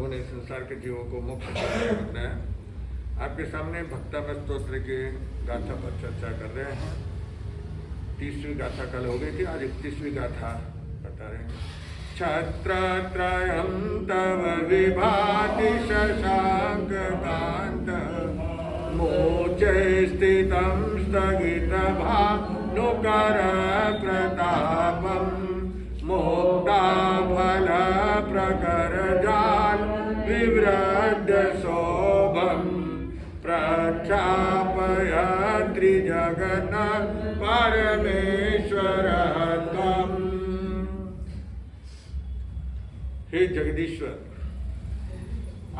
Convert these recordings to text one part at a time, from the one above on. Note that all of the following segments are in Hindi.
उन्होंने संसार के जीवों को मोक्ष प्रदान करना है। आपके सामने भक्तामृत स्तोत्र के गाथा पर चर्चा कर रहे हैं। 30वीं गाथा कल हो गई थी, आज 31वीं गाथा बता रहे हैं। छत्रत्रयं तव विभाति शशांक कांत मोचे स्थितं स्थगितभानुकर प्रतापम् मोक्ता फल प्रकर जाल विवृद्ध शोभम प्रचापय त्रिजगन परमेश्वर त्वम्। हे जगदीश्वर,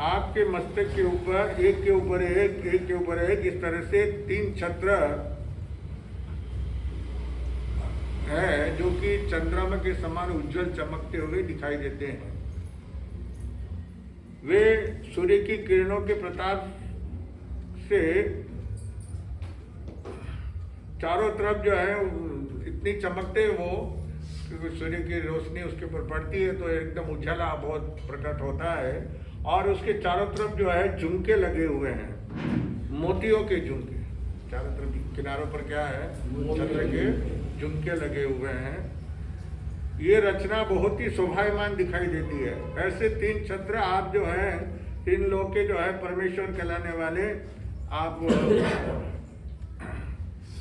आपके मस्तक के ऊपर एक के ऊपर एक इस तरह से 3 छत्र है जो कि चंद्रमा के समान उज्जवल चमकते हुए दिखाई देते हैं। वे सूर्य की किरणों के प्रताप से चारों तरफ जो है इतनी चमकते हैं वो, क्योंकि सूर्य की रोशनी उसके ऊपर पड़ती है तो एकदम उजाला बहुत प्रकट होता है। और उसके चारों तरफ जो है झुमके लगे हुए हैं, मोतियों के झुमके। चारों तरफ किनारों पर क्या है, चंद्र के झुमके लगे हुए हैं। ये रचना बहुत ही शोभायमान दिखाई देती है। ऐसे 3 छत्र आप जो है 3 लोग के जो है परमेश्वर कहलाने वाले आप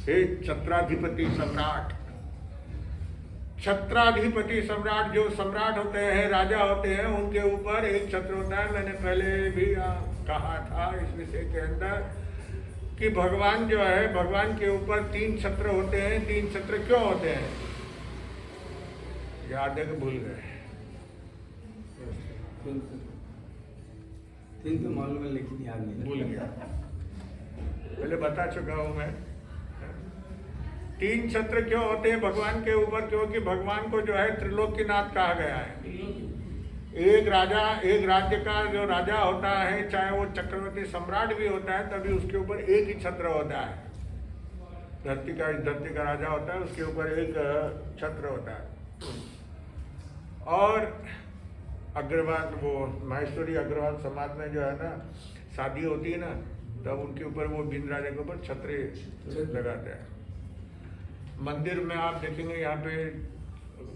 हे छत्राधिपति सम्राट। छत्राधिपति सम्राट, जो सम्राट होते हैं, राजा होते हैं, उनके ऊपर एक छत्र होता है। मैंने पहले भी कहा था इस विषय के अंदर कि भगवान जो है, भगवान के ऊपर 3 छत्र होते हैं। 3 छत्र क्यों होते हैं याद है कि भूल गए? 3 तो मालूम है लेकिन याद नहीं, भूल गया। पहले बता चुका हूं मैं। 3 छत्र क्यों होते हैं भगवान के ऊपर? क्योंकि भगवान को जो है त्रिलोकीनाथ कहा गया है। एक राजा, एक राज्य का जो राजा होता है, चाहे वो चक्रवर्ती सम्राट भी होता है, तभी उसके ऊपर एक ही छत्र होता है। धरती का राजा होता है, उसके ऊपर एक छत्र होता है। और अग्रवाल, वो माहेश्वरी अग्रवाल समाज में जो है ना, शादी होती है ना, तब उनके ऊपर वो बिन राजा के ऊपर छत्र लगाते हैं। मंदिर में आप देखेंगे यहाँ पे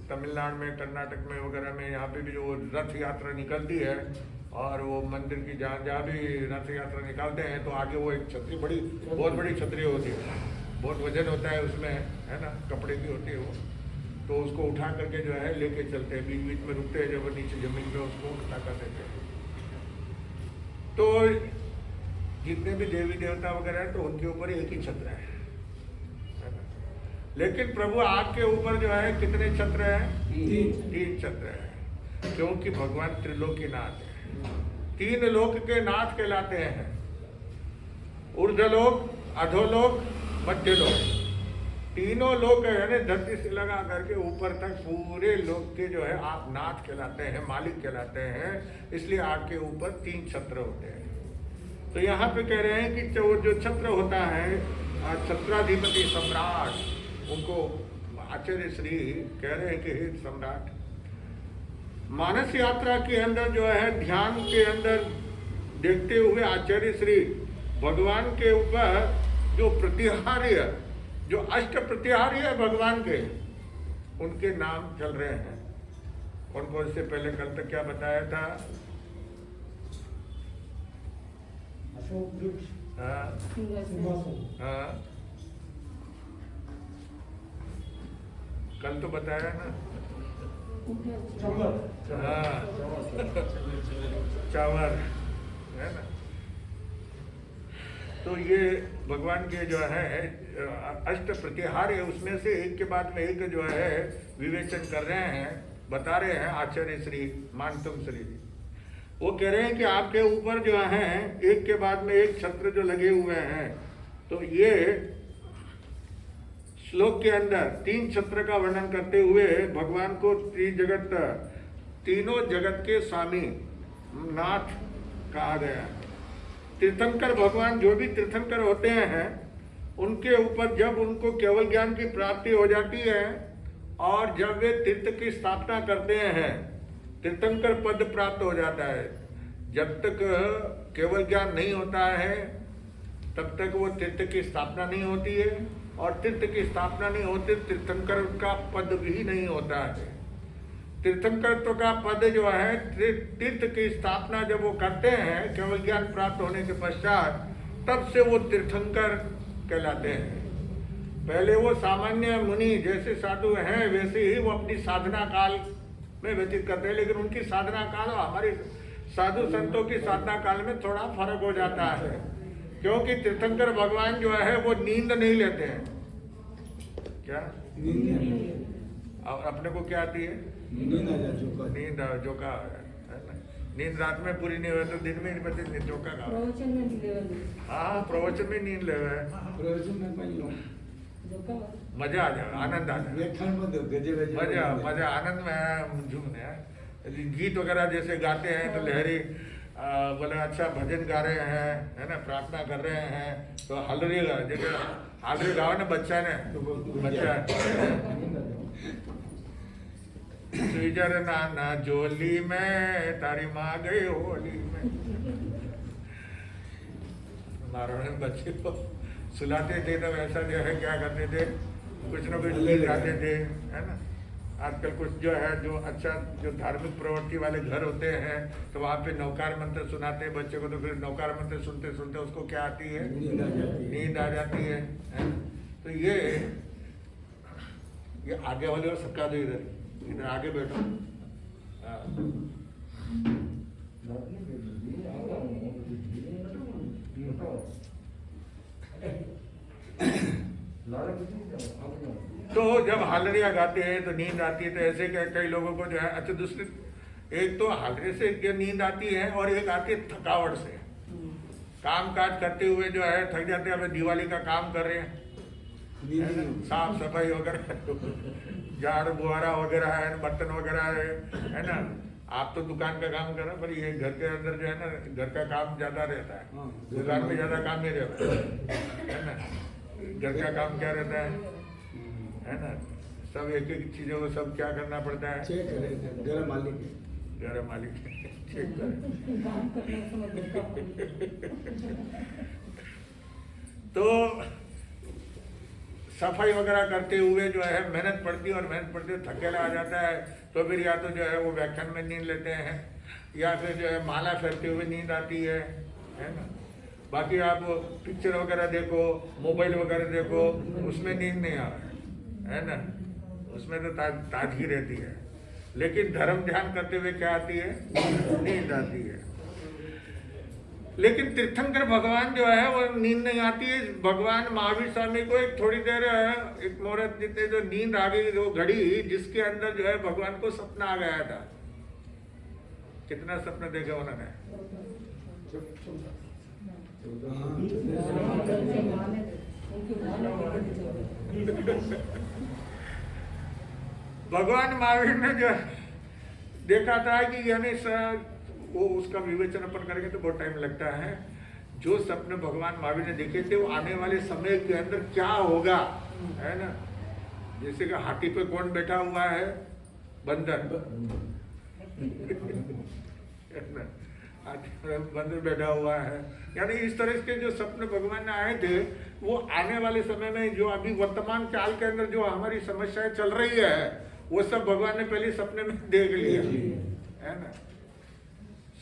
तमिलनाडु में, कर्नाटक में वगैरह में, यहाँ पे भी जो रथ यात्रा निकलती है और वो मंदिर की जहाँ भी रथ यात्रा निकालते हैं तो आगे वो एक छतरी, बहुत बड़ी छतरी होती है, बहुत वजन होता है उसमें, है ना, कपड़े की होती है वो। तो उसको उठा करके जो है लेके चलते हैं, बीच बीच में रुकते हैं जब नीचे जमीन पे, उसको उठा कर देते हैं। तो जितने भी देवी देवता वगैरह है तो उनके ऊपर एक ही छत्र है ना? लेकिन प्रभु आपके ऊपर जो है कितने छत्र हैं? 3 छत्र है, क्योंकि भगवान त्रिलोकीनाथ है। 3 लोक के नाथ कहलाते हैं, ऊर्ध्वलोक, अधोलोक, मध्यलोक। तीनों लोग है धरती से लगा करके ऊपर तक पूरे लोक के जो है आप नाथ कहलाते हैं, मालिक कहलाते हैं। इसलिए आपके ऊपर 3 छत्र होते हैं। तो यहाँ पे कह रहे हैं कि जो छत्र होता है छत्राधिपति सम्राट, उनको आचार्य श्री कह रहे हैं कि हे सम्राट, मानस यात्रा के अंदर जो है ध्यान के अंदर देखते हुए आचार्य श्री भगवान के ऊपर जो प्रतिहार्य, जो अष्ट प्रतिहार्य है भगवान के, उनके नाम चल रहे हैं। कौन कौन से? पहले कल तक क्या बताया था? हाँ, कल तो बताया ना। हाँ, चावर है ना। तो ये भगवान के जो है अष्ट प्रतिहार है, उसमें से एक के बाद में एक जो है विवेचन कर रहे हैं, बता रहे हैं आचार्य श्री मानतुम श्री। वो कह रहे हैं कि आपके ऊपर जो है एक के बाद में एक छत्र जो लगे हुए हैं, तो ये श्लोक के अंदर 3 छत्र का वर्णन करते हुए भगवान को तीनों जगत के स्वामी नाथ कहा गया है। तीर्थंकर भगवान, जो भी तीर्थंकर होते हैं, उनके ऊपर जब उनको केवल ज्ञान की प्राप्ति हो जाती है और जब वे तीर्थ की स्थापना करते हैं, तीर्थंकर पद प्राप्त हो जाता है। जब तक केवल ज्ञान नहीं होता है तब तक वो तीर्थ की स्थापना नहीं होती है, और तीर्थ की स्थापना नहीं होती तीर्थंकर का पद भी नहीं होता है। तीर्थंकरत्व का पद जो है, तीर्थ की स्थापना जब वो करते हैं केवल ज्ञान प्राप्त होने के पश्चात, तब से वो तीर्थंकर कहलाते हैं। पहले वो सामान्य मुनि जैसे साधु हैं वैसे ही वो अपनी साधना काल में व्यतीत करते हैं, लेकिन उनकी साधना काल और हमारी साधु संतों की साधना काल में थोड़ा फर्क हो जाता है, क्योंकि तीर्थंकर भगवान जो है वो नींद नहीं लेते हैं। क्या और अपने को क्या आती है? नींद जोका है ना। नींद रात में पूरी नहीं हुई तो दिन में नहीं बचे जोका का। हाँ, प्रवचन में नींद ले मजा आ जाए, आनंद आ जाए, मजा आनंद में झूमने। गीत वगैरह जैसे गाते हैं तो लहरी बोले अच्छा भजन गा रहे हैं, है ना, प्रार्थना कर रहे हैं तो हलरी गा, जैसे हलरी गाओ ना बच्चा ने, बच्चा श्रीजर नाना जोली में तारी माँ गई होली में। मारो बच्चे को सुलाते थे तब ऐसा जो है क्या करते थे, कुछ न कुछ गीत गाते थे, है ना। आजकल कुछ जो है जो अच्छा जो धार्मिक प्रवृत्ति वाले घर होते हैं तो वहाँ पे नौकार मंत्र सुनाते हैं बच्चे को, तो फिर नौकार मंत्र सुनते सुनते उसको क्या आती है? नींद आ जाती है ना? तो ये आगे वाले और सबका दो, इधर आगे बैठो। तो जब हालरिया गाते हैं तो नींद आती है, तो ऐसे कई लोगों को जो है अच्छा दूसरी, एक तो हालरे से नींद आती है और एक आती है थकावट से। काम काज करते हुए जो है थक जाते हैं, हमें दिवाली का काम कर रहे हैं, साफ सफाई वगैरह झाड़ू बुहारा वगैरह है, बर्तन वगैरह है ना। आप तो दुकान का काम कर रहे हैं, पर ये घर के अंदर जो है ना घर का काम ज्यादा रहता है, दुकान में ज्यादा काम नहीं रहता है ना। घर का काम क्या रहता है ना, सब एक एक चीजों को सब क्या करना पड़ता है, चेक करें, घर मालिक चेक करें। तो सफाई वगैरह करते हुए जो है मेहनत पड़ती है, और मेहनत पड़ती है थकेला आ जाता है, तो फिर या तो जो है वो व्याख्यान में नींद लेते हैं, या फिर जो है माला फेरते हुए नींद आती है ना। बाकी आप पिक्चर वगैरह देखो, मोबाइल वगैरह देखो, उसमें नींद नहीं आ रहा है ना, उसमें तो ताजगी रहती है। लेकिन धर्म ध्यान करते हुए क्या आती है? नींद आती है। लेकिन तीर्थंकर भगवान जो है वो नींद नहीं आती है। भगवान महावीर स्वामी को एक थोड़ी देर एक मुहूर्त देते जो नींद आ गई, वो घड़ी जिसके अंदर जो है भगवान को सपना आ गया था। कितना सपना देखा उन्होंने? भगवान महावीर ने जो देखा था कि यानी वो उसका विवेचन अपन करेंगे तो बहुत टाइम लगता है। जो सपने भगवान महावीर ने देखे थे वो आने वाले समय के अंदर क्या होगा, है ना। जैसे कि हाथी पे कौन बैठा हुआ है? बंदर। बंदर बैठा हुआ है, यानी इस तरह के जो सपने भगवान ने आए थे वो आने वाले समय में जो अभी वर्तमान काल के अंदर जो हमारी समस्याएं चल रही है वो सब भगवान ने पहले सपने में देख लिया है ना।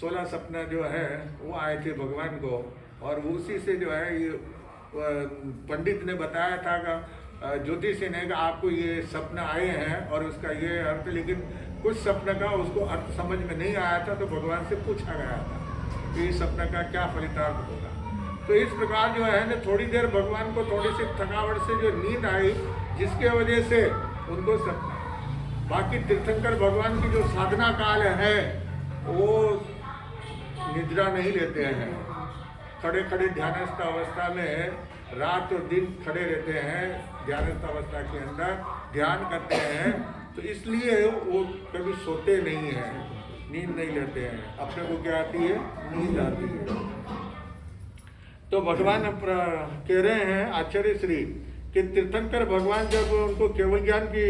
16 सपना जो है वो आए थे भगवान को, और उसी से जो है ये पंडित ने बताया था कि ज्योतिषी ने कि आपको ये सपना आए हैं और उसका ये अर्थ, लेकिन कुछ सपना का उसको अर्थ समझ में नहीं आया था, तो भगवान से पूछा गया था कि इस सपना का क्या फलितार्थ होगा। तो इस प्रकार जो है ना थोड़ी देर भगवान को थोड़ी सी थकावट से जो नींद आई, जिसके वजह से उनको सपना। बाकी तीर्थंकर भगवान की जो साधना काल है वो निद्रा नहीं लेते हैं, खड़े खड़े ध्यानस्थ अवस्था में रात और दिन खड़े रहते हैं, ध्यानस्थ अवस्था के अंदर ध्यान करते हैं, तो इसलिए वो कभी सोते नहीं हैं, नींद नहीं लेते हैं। अपने को क्या आती है? नींद आती है। तो भगवान कह रहे हैं आचार्य श्री कि तीर्थंकर भगवान जब उनको केवल ज्ञान की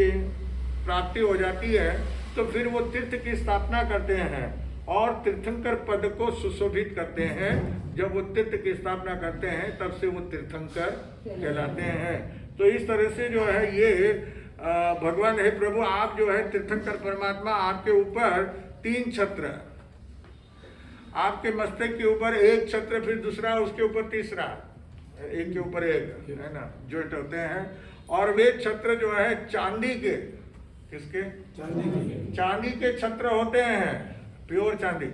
प्राप्ति हो जाती है तो फिर वो तीर्थ की स्थापना करते हैं, और तीर्थंकर पद को सुशोभित करते हैं। जब वो तीर्थ की स्थापना करते हैं तब से वो तीर्थंकर कहलाते हैं। तो इस तरह से जो है ये भगवान है प्रभु, आप जो है तीर्थंकर परमात्मा, आपके ऊपर 3 छत्र, आपके मस्तक के ऊपर एक छत्र, फिर दूसरा, उसके ऊपर तीसरा, एक के ऊपर एक, है ना, ज्वाइंट होते हैं। और वे छत्र जो है चांदी के, किसके? चांदी के छत्र होते हैं, प्योर चांदी,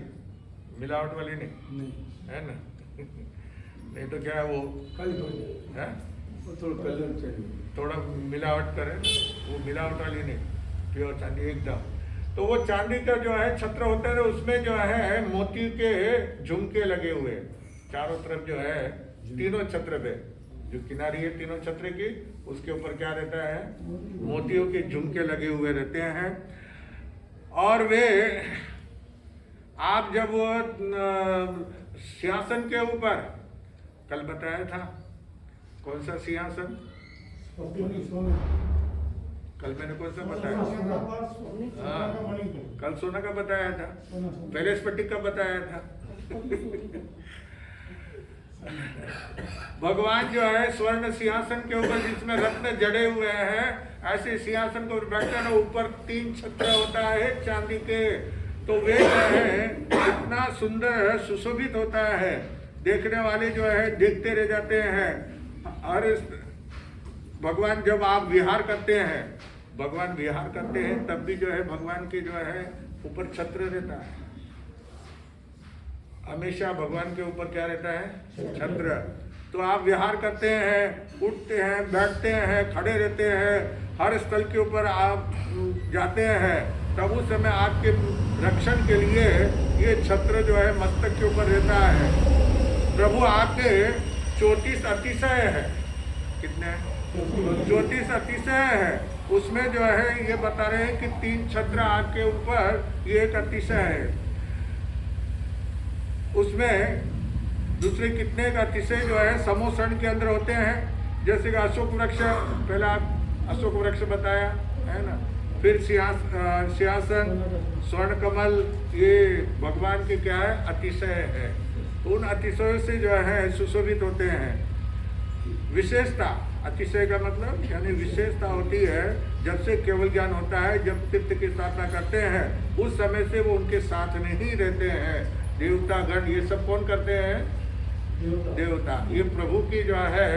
मिलावट वाली नहीं, है ना। नहीं तो क्या है वो है, थोड़ा कलर चाहिए, थोड़ा मिलावट करे, वो मिलावट वाली नहीं, प्योर चांदी एकदम। तो वो चांदी का जो है छत्र होता है, उसमें जो है मोती के झुमके लगे हुए चारों तरफ, जो है तीनों छत्र पे, जो किनारी है तीनों छत्र की, उसके ऊपर क्या रहता है? मोतियों के झुमके लगे हुए रहते हैं। और वे आप जब सिंहासन के ऊपर, कल बताया था कौन सा सिंहासन, कल मैंने कौन सा बताया? हाँ, कल सोना का बताया था, पहले स्फटिक का बताया था। भगवान जो है स्वर्ण सिंहासन के ऊपर, जिसमें रत्न जड़े हुए हैं, ऐसे सिंहासन को बैठते हैं, ऊपर 3 छत्र होता है चांदी के। तो वे जो है इतना सुंदर सुशोभित होता है, देखने वाले जो है देखते रह जाते हैं। और भगवान जब आप विहार करते हैं, भगवान विहार करते हैं, तब भी जो है भगवान के जो है ऊपर छत्र रहता है, हमेशा भगवान के ऊपर क्या रहता है? छत्र। तो आप विहार करते हैं, उठते हैं, बैठते हैं, खड़े रहते हैं, हर स्थल के ऊपर आप जाते हैं, तब उस समय आपके रक्षण के लिए ये छत्र जो है मस्तक के ऊपर रहता है। प्रभु आपके 34 अतिशय है, कितने? 34 अतिशय है। उसमें जो है ये बता रहे हैं कि 3 छत्र आपके ऊपर, ये एक अतिशय है। उसमें दूसरे कितने का अतिशय जो है समोषण के अंदर होते हैं, जैसे कि अशोक वृक्ष, पहला अशोक वृक्ष बताया है ना, फिर सिंहासन, स्वर्ण कमल, ये भगवान के क्या है? अतिशय है। उन अतिशयों से जो है सुशोभित होते हैं। विशेषता, अतिशय का मतलब यानी विशेषता होती है, जब से केवल ज्ञान होता है, जब तीर्थ की स्थापना करते हैं, उस समय से वो उनके साथ में ही रहते हैं। देवता गण, ये सब कौन करते हैं? देवता। ये प्रभु की जो है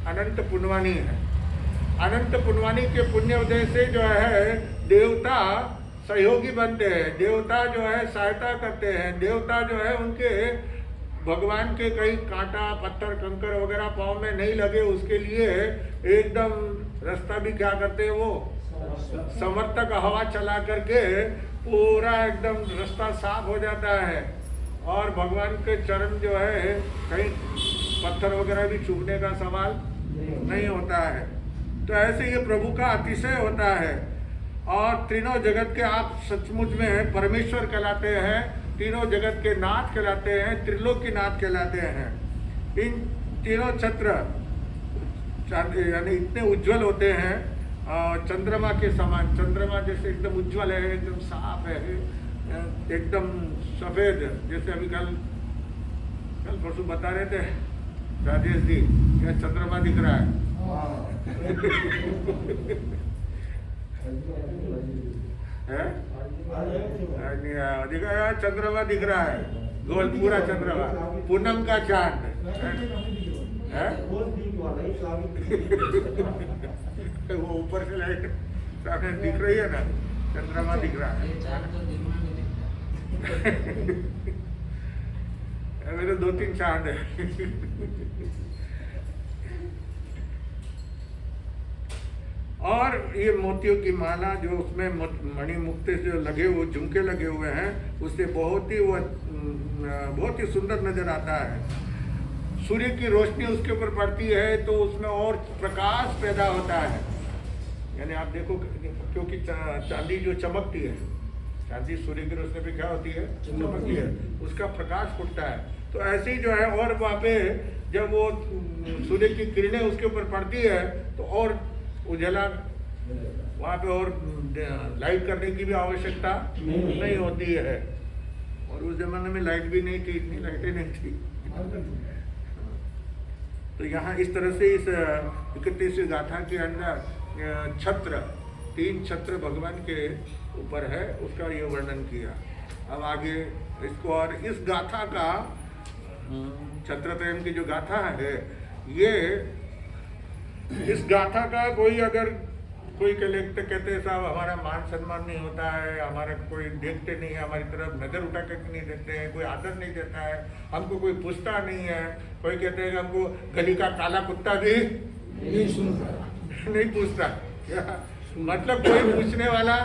अनंत पुण्यवाणी है। अनंत पुण्यवाणी के पुण्य उदय से जो है देवता सहयोगी बनते हैं, देवता जो है सहायता करते हैं, देवता जो है उनके भगवान के कई कांटा, पत्थर, कंकर वगैरह पाँव में नहीं लगे, उसके लिए एकदम रास्ता भी क्या करते हैं? वो समर्थक हवा चला करके पूरा एकदम रास्ता साफ हो जाता है। और भगवान के चरण जो है कहीं पत्थर वगैरह भी चूकने का सवाल नहीं होता है। तो ऐसे ये प्रभु का अतिशय होता है। और तीनों जगत के आप सचमुच में परमेश्वर कहलाते हैं, तीनों जगत के नाथ कहलाते हैं, त्रिलोक के नाथ कहलाते हैं। इन तीनों छत्र यानी इतने उज्जवल होते हैं, चंद्रमा के समान, चंद्रमा जैसे एकदम उज्जवल है, एकदम साफ है, एकदम सफेद। जैसे अभी कल परसों बता रहे थे राजेश जी, क्या चंद्रमा दिख रहा है? दिखा, चंद्रमा दिख रहा है, गोल पूरा चंद्रमा, पूनम का चांद है। वो ऊपर से लाइट सामने दिख रही है ना, चंद्रमा दिख रहा है। मेरे 2-3 चांद है। और ये मोतियों की माला जो उसमें मणि मुक्ते से लगे हुए झुमके लगे हुए हैं, उससे बहुत ही सुंदर नजर आता है। सूर्य की रोशनी उसके ऊपर पड़ती है तो उसमें और प्रकाश पैदा होता है। यानी आप देखो, क्योंकि चांदी जो चमकती है, चांदी सूर्य की रोशनी पे क्या होती है? चमकती है, उसका प्रकाश फूटता है। तो ऐसे ही जो है, और वहाँ पे जब वो सूर्य की किरणें उसके ऊपर पड़ती है तो और उजाला, वहाँ पे और लाइट करने की भी आवश्यकता नहीं होती है। और उस जमाने में लाइट भी नहीं थी, इतनी लाइटें नहीं थी। तो यहाँ इस तरह से इस 31वीं गाथा के अंदर छत्र, 3 छत्र भगवान के ऊपर है, उसका ये वर्णन किया। अब आगे इसको, और इस गाथा का छत्रत्रयम की जो गाथा है, ये इस गाथा का कोई अगर कोई कहते हैं साहब हमारा मान सम्मान नहीं होता है, हमारा कोई देखते नहीं है, हमारी तरफ नजर उठा करके नहीं देखते हैं, कोई आदर नहीं देता है, हमको कोई पूछता नहीं है, कोई कहते हैं कि हमको गली का काला कुत्ता भी नहीं सुनता, नहीं पूछता। मतलब कोई पूछने वाला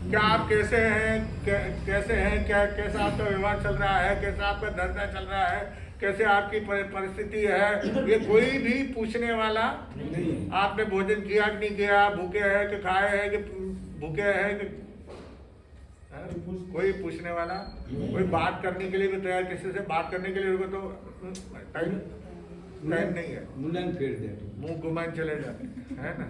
क्या आप कैसे हैं, कैसे हैं, क्या कैसा आपका व्यवहार चल रहा है, कैसा आपका धंधा चल रहा है, कैसे आपकी परिस्थिति है, ये कोई भी पूछने वाला नहीं। आपने भोजन किया कि नहीं किया, भूखे हैं कि खाए हैं कि भूखे हैं कि, कोई पूछने वाला, कोई बात करने के लिए भी तैयार, किसी से बात करने के लिए तो टाइम नहीं है, मुंडन फेर दे, मुंह घुमान चले जाते है ना।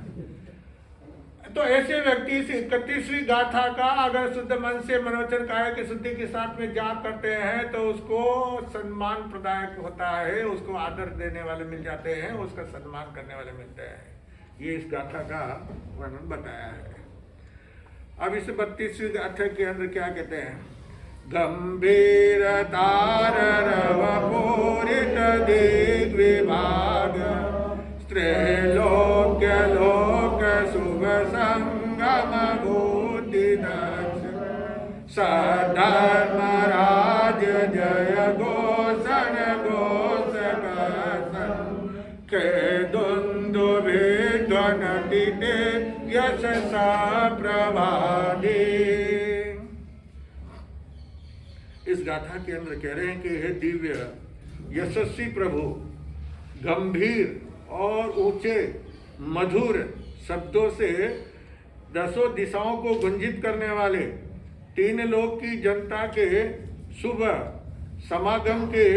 तो ऐसे व्यक्ति इस 31वीं गाथा का अगर शुद्ध मन से मनोवचन काया की शुद्धि के साथ में जाप करते हैं तो उसको सम्मान प्रदायक होता है, उसको आदर देने वाले मिल जाते हैं, उसका सम्मान करने वाले मिलते हैं। ये इस गाथा का वर्णन बताया है। अब इस 32वीं गाथा के अंदर क्या कहते हैं? गंभीर तार पूरित दिग्विभाग त्रैलोक्य लोक शुभ संगम भूति सधर्म राज जय घोषण घोष के दुंदुभि ध्वनति यश प्रभादी। इस गाथा के अंदर कह रहे हैं कि हे दिव्य यशस्वी प्रभु, गंभीर और ऊंचे मधुर शब्दों से 10 दिशाओं को गुंजित करने वाले, 3 लोक की जनता के शुभ समागम के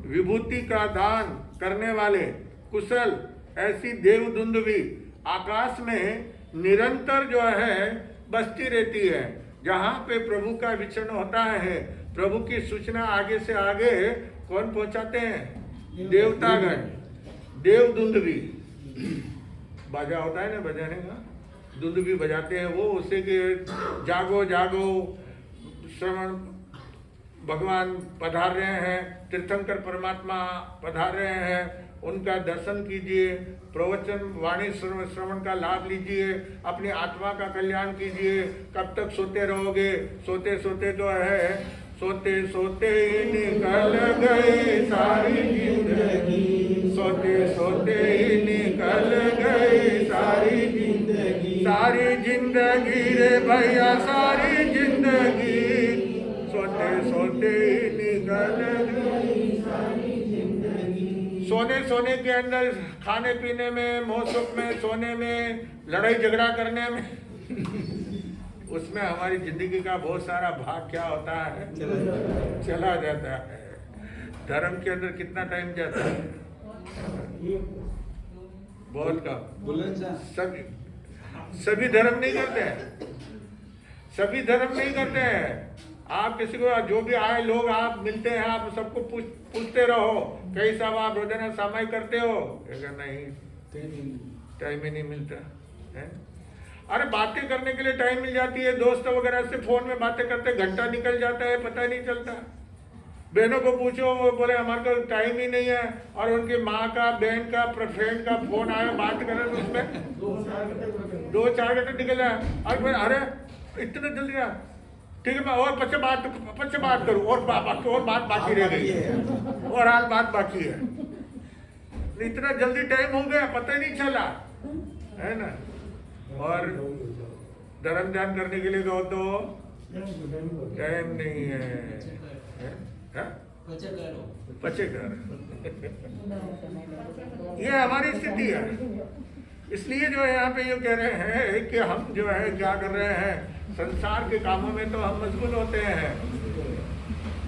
विभूति का दान करने वाले कुशल ऐसी देवदुंदुभी आकाश में निरंतर जो है बसती रहती है। जहाँ पे प्रभु का विचरण होता है, प्रभु की सूचना आगे से आगे कौन पहुंचाते हैं? देवतागण। देवदुंदुभी बाजा होता है ना, बजाने का दुंदुभी बजाते हैं वो, उससे कि जागो जागो, श्रवण भगवान पधार रहे हैं, तीर्थंकर परमात्मा पधार रहे हैं, उनका दर्शन कीजिए, प्रवचन वाणी श्रवण का लाभ लीजिए, अपनी आत्मा का कल्याण कीजिए। कब तक सोते रहोगे? सोते सोते तो है, सोते सोते ही निकल गई सारी जिंदगी, सोते सोते ही निकल गई सारी जिंदगी, सारी जिंदगी रे भैया सारी जिंदगी, सोते सोते ही निकल गई सारी जिंदगी। सोने के अंदर, खाने पीने में, मोह सुख में, सोने में, लड़ाई झगड़ा करने में उसमें हमारी जिंदगी का बहुत सारा भाग क्या होता है? चला जाता है। धर्म के अंदर कितना टाइम जाता है? बहुत कम। सभी धर्म नहीं करते हैं, सभी धर्म नहीं करते हैं। आप किसी को, जो भी आए लोग आप मिलते हैं, आप सबको पूछते रहो कई साहब आप रोजाना सामाई करते हो? नहीं, टाइम ही नहीं मिलता है। अरे बातें करने के लिए टाइम मिल जाती है, दोस्त वगैरह से फोन में बातें करते घंटा निकल जाता है, पता नहीं चलता। बहनों को पूछो, वो बोले हमारे को टाइम ही नहीं है, और उनकी माँ का, बहन का, फ्रेंड का फोन आया, बात करें तो उसमें 2-4 घंटे निकल जाए। अरे इतने जल्दी आ, ठीक है मैं और पच्चे बात करूँ, और बात बाकी रह गई है, और हाल बात बाकी है। इतना जल्दी टाइम हो गया, पता ही नहीं चला, है ना। और धर्म ध्यान करने के लिए कहो तो टाइम नहीं है, पचेकर। ये हमारी स्थिति है। इसलिए जो है यहाँ पे ये कह रहे हैं कि हम जो है क्या कर रहे हैं, संसार के कामों में तो हम मशगूल होते हैं,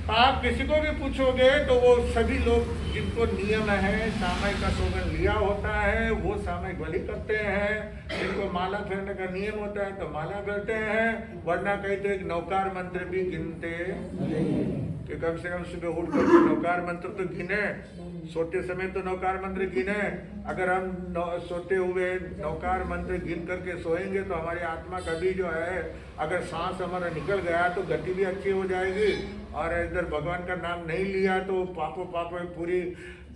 आप किसी को भी पूछोगे तो वो सभी लोग जिनको नियम है सामयिक का सौगंध लिया होता है वो सामयिक बलि करते हैं। जिनको माला फेरने का नियम होता है तो माला करते हैं, वरना कहीं तो एक नौकार मंत्र भी गिनते कि कम से कम सुबह उठ कर नौकार मंत्र तो गिने, सोते समय तो नौकार मंत्र गिने। अगर हम सोते हुए नौकार मंत्र गिन करके सोएंगे तो हमारी आत्मा कभी जो है अगर सांस हमारा निकल गया तो गति भी अच्छी हो जाएगी, और इधर भगवान का नाम नहीं लिया तो पाप पूरी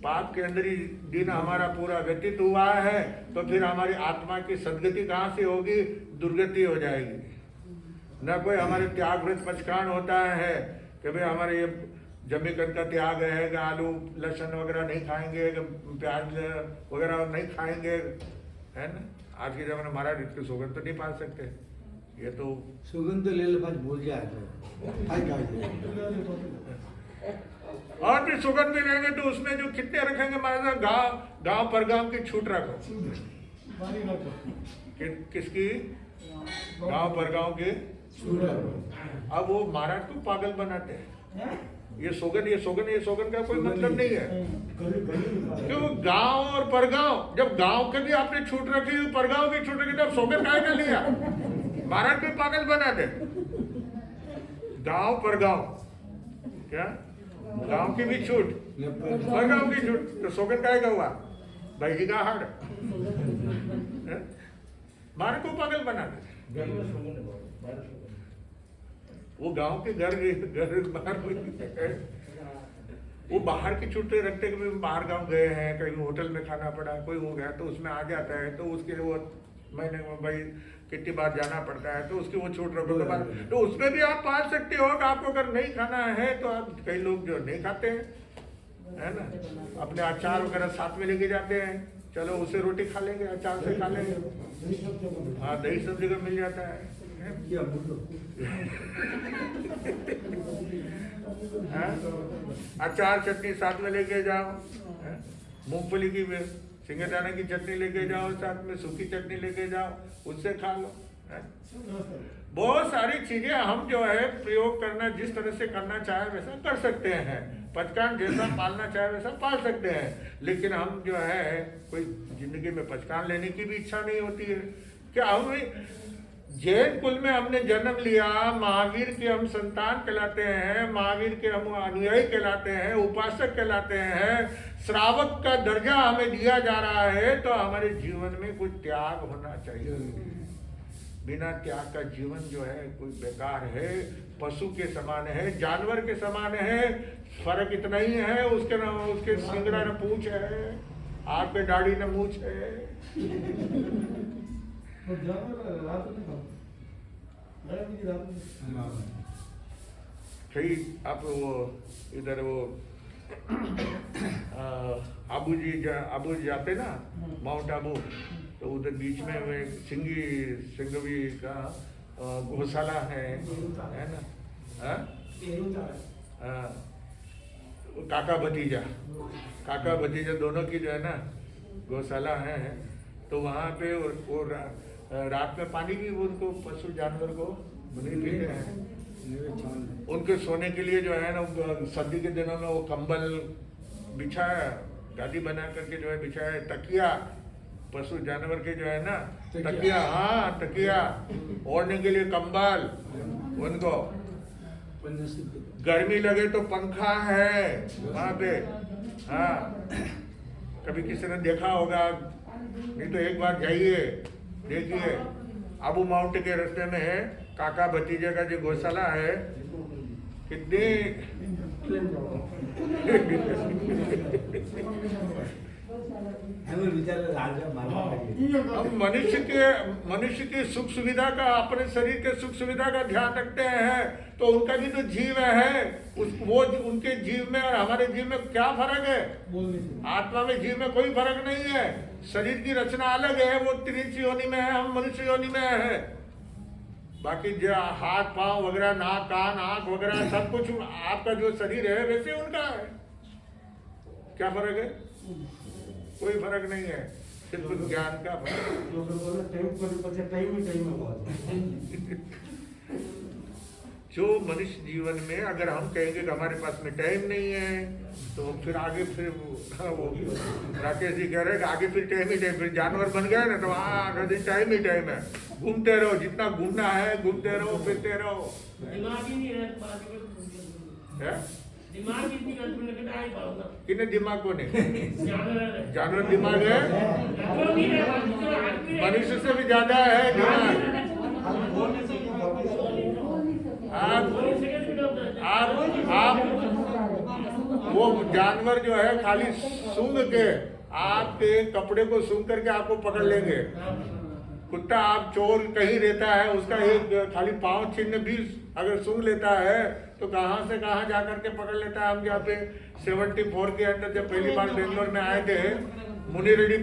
पाप के अंदर ही दिन हमारा पूरा व्यतीत हुआ है, तो फिर हमारी आत्मा की सदगति कहाँ से होगी, दुर्गति हो जाएगी। न कोई हमारे त्याग व्रत पचकान होता है कि भाई हमारे ये जमीकन का त्याग है कि आलू लहसुन वगैरह नहीं खाएंगे, प्याज वगैरह नहीं खाएंगे, है ना। आज के जमाने महाराज इसके सौगंध तो नहीं पाल सकते, ये तो सुगंध तो ले लो, बस भूल जाए तो और भी सुगंध भी लेंगे तो उसमें जो कितने रखेंगे महाराज, गांव पर गांव की छूट रखो। किसकी? गांव पर गांव की छूट रखो। अब वो महाराज को पागल बनाते हैं, ये सोगन का कोई मतलब नहीं है। क्यों गांव और परगांव, जब गांव के भी आपने छूट रखी, परगांव की छूट रखी, तब सोगन काय का लिया? महाराज भी पागल बना दे। गांव परगांव क्या, गांव की भी छूट, परगांव की छूट, तो सोगन काय का हुआ? भाई जी का हाड़, महाराज को पागल बना दे। वो गांव के घर बाहर वो बाहर की छुट्टी रखते कि बाहर गांव गए हैं, कहीं होटल में खाना पड़ा, कोई हो गया तो उसमें आ जाता है, तो उसके लिए वो महीने में भाई कितनी बार जाना पड़ता है, तो उसकी वो छूट रखो तो उसमें भी आप पाल सकते हो कि आपको अगर नहीं खाना है तो आप, कई लोग जो नहीं खाते हैं, है ना, अपने अचार वगैरह साथ में लेके जाते हैं, चलो उससे रोटी खा लेंगे, अचार से खा लेंगे, हाँ दही सब्जी का मिल जाता है। अचार चटनी साथ में लेके जाओ, मूंगफली की सिंगदाना की चटनी लेके जाओ, साथ में सूखी चटनी लेके जाओ, उससे खा लो। बहुत सारी चीजें हम जो है प्रयोग करना, जिस तरह से करना चाहे वैसा कर सकते हैं, पचकान जैसा पालना चाहे वैसा पाल सकते हैं, लेकिन हम जो है कोई जिंदगी में पचकान लेने की भी इच्छा नहीं होती है। क्या हम जैन कुल में हमने जन्म लिया, महावीर के हम संतान कहलाते हैं, महावीर के हम अनुयायी कहलाते हैं, उपासक कहलाते हैं, श्रावक का दर्जा हमें दिया जा रहा है, तो हमारे जीवन में कुछ त्याग होना चाहिए। बिना त्याग का जीवन जो है कोई बेकार है, पशु के समान है, जानवर के समान है, फर्क इतना ही है उसके न उसके सिंगड़ा न पूंछ है, आग पे दाढ़ी न मूछ है। आप वो इधर वो आबू जी जाते ना, माउंट आबू, तो उधर बीच में सिंघवी का गौशाला है ना, काका भतीजा दोनों की जो है ना गौशाला है, तो वहाँ पे वो रात में पानी भी उनको पशु जानवर को नहीं पीते हैं। उनके सोने के लिए जो है ना सर्दी के दिनों में वो कंबल बिछाया, गादी बना करके जो है बिछाया, तकिया पशु जानवर के जो है ना तकिया, हाँ तकिया, ओढ़ने के लिए कंबल, उनको गर्मी लगे तो पंखा है वहाँ पे। हाँ कभी किसी ने देखा होगा, नहीं तो एक बार जाइए देखिए, आबू माउंट के रास्ते में है काका भतीजे का जो गौशाला है, कितनी हम मनुष्य की सुख सुविधा का, अपने शरीर के सुख सुविधा का ध्यान रखते हैं, तो उनका भी तो जीव है, वो उनके जीव में और हमारे जीव में क्या फर्क है? आत्मा में जीव में कोई फर्क नहीं है। शरीर की रचना अलग है, वो त्रिंची योनि में है, हम मनुष्य योनि में है। बाकी जो हाथ पांव वगैरह, नाक कान आंख वगैरह सब कुछ आपका जो शरीर है वैसे उनका है। क्या फर्क है? कोई फर्क नहीं है, सिर्फ ज्ञान का फर्क। जो मनुष्य जीवन में अगर हम कहेंगे कि हमारे पास में टाइम नहीं है, तो फिर आगे फिर वो राकेश जी कह रहे हैं कि आगे फिर टाइम ही टाइम, फिर जानवर बन गए ना, तो वहाँ आगे दिन टाइम ही टाइम है। घूमते रहो, जितना घूमना है घूमते रहो, फिरते रहो। कितने दिमाग को नहीं, जानवर दिमाग है, मनुष्य से भी ज्यादा है दिमाग। आप वो जानवर जो है खाली सूंघ के आपके कपड़े को सूंघ करके आपको पकड़ लेंगे। कुत्ता आप चोर कहीं रहता है, उसका एक खाली पांव चिन्ह भी अगर सूंघ लेता है तो कहां से कहां जा करके पकड़ लेता है। हम यहाँ पे 74 के अंदर जब पहली बार बेंगलोर में आए थे, मुनिरेड्डी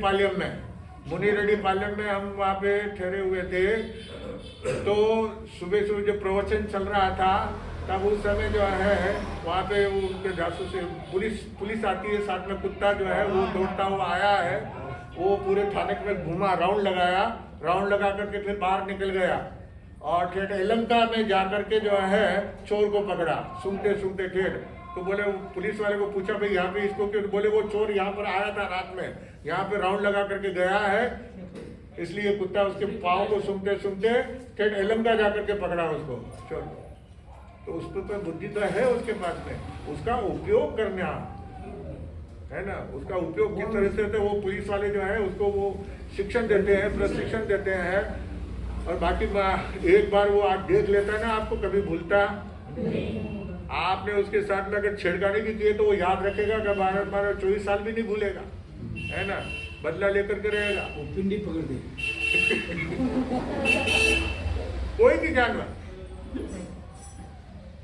पालयम में हम वहाँ पे ठहरे हुए थे, तो सुबह सुबह जो प्रवचन चल रहा था, तब उस समय जो है वहाँ पे वो उनके जासूस से पुलिस आती है, साथ में कुत्ता जो है वो दौड़ता हुआ आया है, वो पूरे थाने में घूमा, राउंड लगा करके फिर बाहर निकल गया और ठेठ एलंका में जा करके जो है चोर को पकड़ा, सूंघते ठेठ। तो बोले पुलिस वाले को पूछा भाई यहाँ पे इसको क्यों, बोले वो चोर यहाँ पर आया था रात में, यहाँ पे राउंड लगा करके गया है, इसलिए कुत्ता उसके पाँव को सूंघते ठेठ एलंका जा करके पकड़ा उसको चोर। तो उसके ऊपर बुद्धि तो है उसके पास में, उसका उपयोग करना है ना, उसका उपयोग किस तरह से होता है, वो पुलिस वाले जो है उसको वो शिक्षण देते हैं, प्रशिक्षण देते हैं। और बाकी एक बार वो आप देख लेता है ना, आपको कभी भूलता, आपने उसके साथ में अगर छेड़खानी भी की है तो वो याद रखेगा कि 12-24 साल भी नहीं भूलेगा, है ना, बदला लेकर के रहेगा। वो पिंडी पकड़ दे कोई भी जानवर।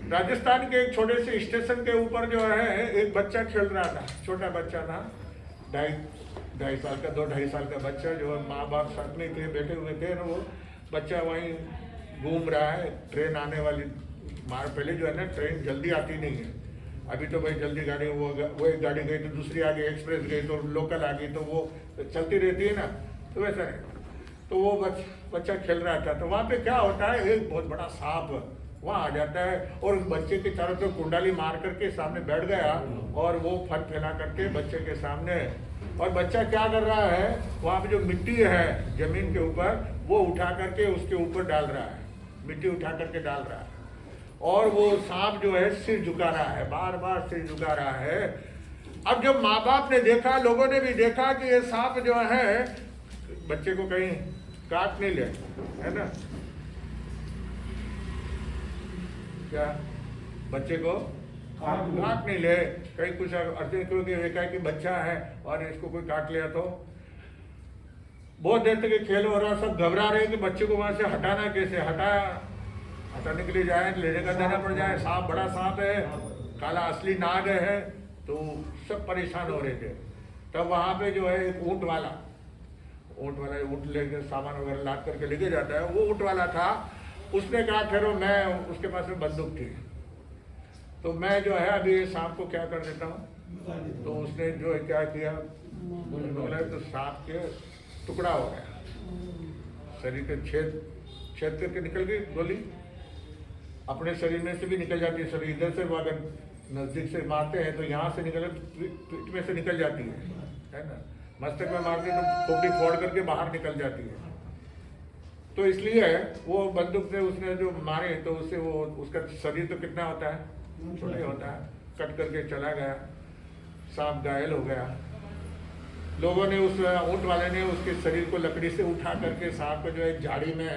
राजस्थान के एक छोटे से स्टेशन के ऊपर जो है एक बच्चा खेल रहा था, छोटा बच्चा था, 2.5 साल का, 2-2.5 साल का बच्चा, जो माँ बाप साथ में थे, बैठे हुए थे ना, वो बच्चा वहीं घूम रहा है। ट्रेन आने वाली, पहले जो है ना ट्रेन जल्दी आती नहीं है, अभी तो भाई जल्दी गाड़ी, वो एक गाड़ी गई तो दूसरी आ गई, एक्सप्रेस गई तो लोकल आ गई, तो वो चलती रहती है ना, तो वैसा नहीं। तो वो बच्चा खेल रहा था, तो वहाँ पे क्या होता है, एक बहुत बड़ा सांप वहाँ आ जाता है और बच्चे के चारों तरफ कुंडाली मार करके सामने बैठ गया और वो फल फैला करके बच्चे के सामने, और बच्चा क्या कर रहा है, वहाँ पे जो मिट्टी है जमीन के ऊपर, वो उठा करके उसके ऊपर डाल रहा है, मिट्टी उठा करके डाल रहा है, और वो सांप जो है सिर झुका रहा है, बार बार सिर झुका रहा है। अब जब माँ बाप ने देखा, लोगों ने भी देखा कि ये सांप जो है बच्चे को कहीं काट नहीं ले, है ना, क्या बच्चे को काट नहीं ले, कहीं कुछ अर्थ, क्योंकि देखा कि बच्चा है और इसको कोई काट लिया तो बहुत देर तक खेल हो रहा, सब घबरा रहे कि बच्चे को वहां से हटाना कैसे, हटाने के लिए जाए, लेने का देना पड़ जाए, सांप बड़ा सांप है, काला असली नाग है, तो सब परेशान हो रहे थे। तब वहां पे जो है एक ऊंट वाला ऊंट लेकर सामान वगैरह लाद करके लेके जाता है, वो ऊंट वाला था, उसने कहा ठहरो, मैं, उसके पास में बंदूक थी, तो मैं जो है अभी सांप को क्या कर देता हूँ। तो उसने जो है क्या किया, बोला तो सांप के टुकड़ा हो गया, शरीर के छेद करके निकल गई गोली, अपने शरीर में से भी निकल जाती है, शरीर इधर से अगर नजदीक से मारते हैं तो यहाँ से निकल, पीठ में से निकल जाती है ना, मस्तक में मारते हैं तो खोपड़ी फोड़ करके बाहर निकल जाती है। तो इसलिए वो बंदूक से उसने जो मारे, तो उससे वो, उसका शरीर तो कितना होता है, छोटा होता है, कट करके चला गया, सांप घायल हो गया। लोगों ने, उस ऊंट वाले ने उसके शरीर को लकड़ी से उठा करके सांप को जो है झाड़ी में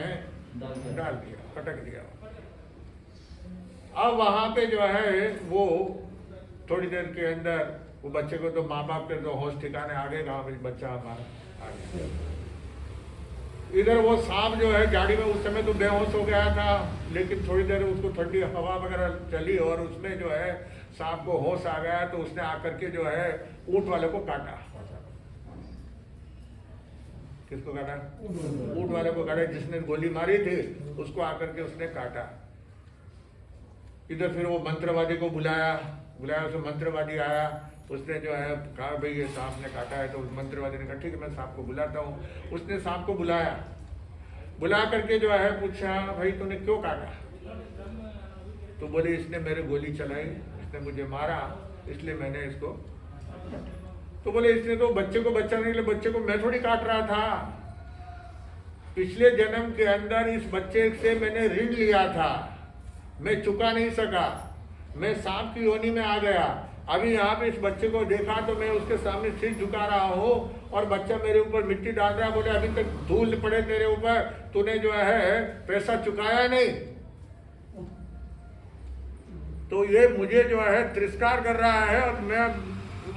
डाल दिया, पटक दिया। अब वहां पे जो है वो थोड़ी देर के अंदर वो बच्चे को, तो माँ बाप के तो होश ठिकाने आ गए, कहा भाई बच्चा हमारा आ गया। इधर वो सांप जो है गाड़ी में उस समय तो बेहोश हो गया था, लेकिन थोड़ी देर उसको ठंडी हवा वगैरह चली और उसमें जो है सांप को होश आ गया, तो उसने आकर के जो है ऊंट वाले को काटा। किसको काटा? ऊंट वाले को काटा, जिसने गोली मारी थी उसको आकर के उसने काटा। इधर फिर वो मंत्रवादी को बुलाया, उसमें मंत्रवादी आया, उसने जो है कहा भाई ये सांप ने काटा है, तो मंत्रवादी ने कहा ठीक है मैं सांप को बुलाता हूँ। उसने सांप को बुलाया, बुला करके जो है पूछा भाई तूने क्यों काटा, तो बोले इसने मेरे गोली चलाई, इसने मुझे मारा, इसलिए मैंने इसको। तो बोले इसने तो बच्चे को बचाने के लिए, बच्चे को मैं थोड़ी काट रहा था, पिछले जन्म के अंदर इस बच्चे से मैंने ऋण लिया था, मैं चुका नहीं सका, मैं सांप की योनि में आ गया। अभी यहाँ पे इस बच्चे को देखा तो मैं उसके सामने सिर झुका रहा हूँ और बच्चा मेरे ऊपर मिट्टी डाल रहा है। बोले अभी तक धूल पड़े तेरे ऊपर, तूने जो है पैसा चुकाया नहीं। तो ये मुझे जो है तिरस्कार कर रहा है और मैं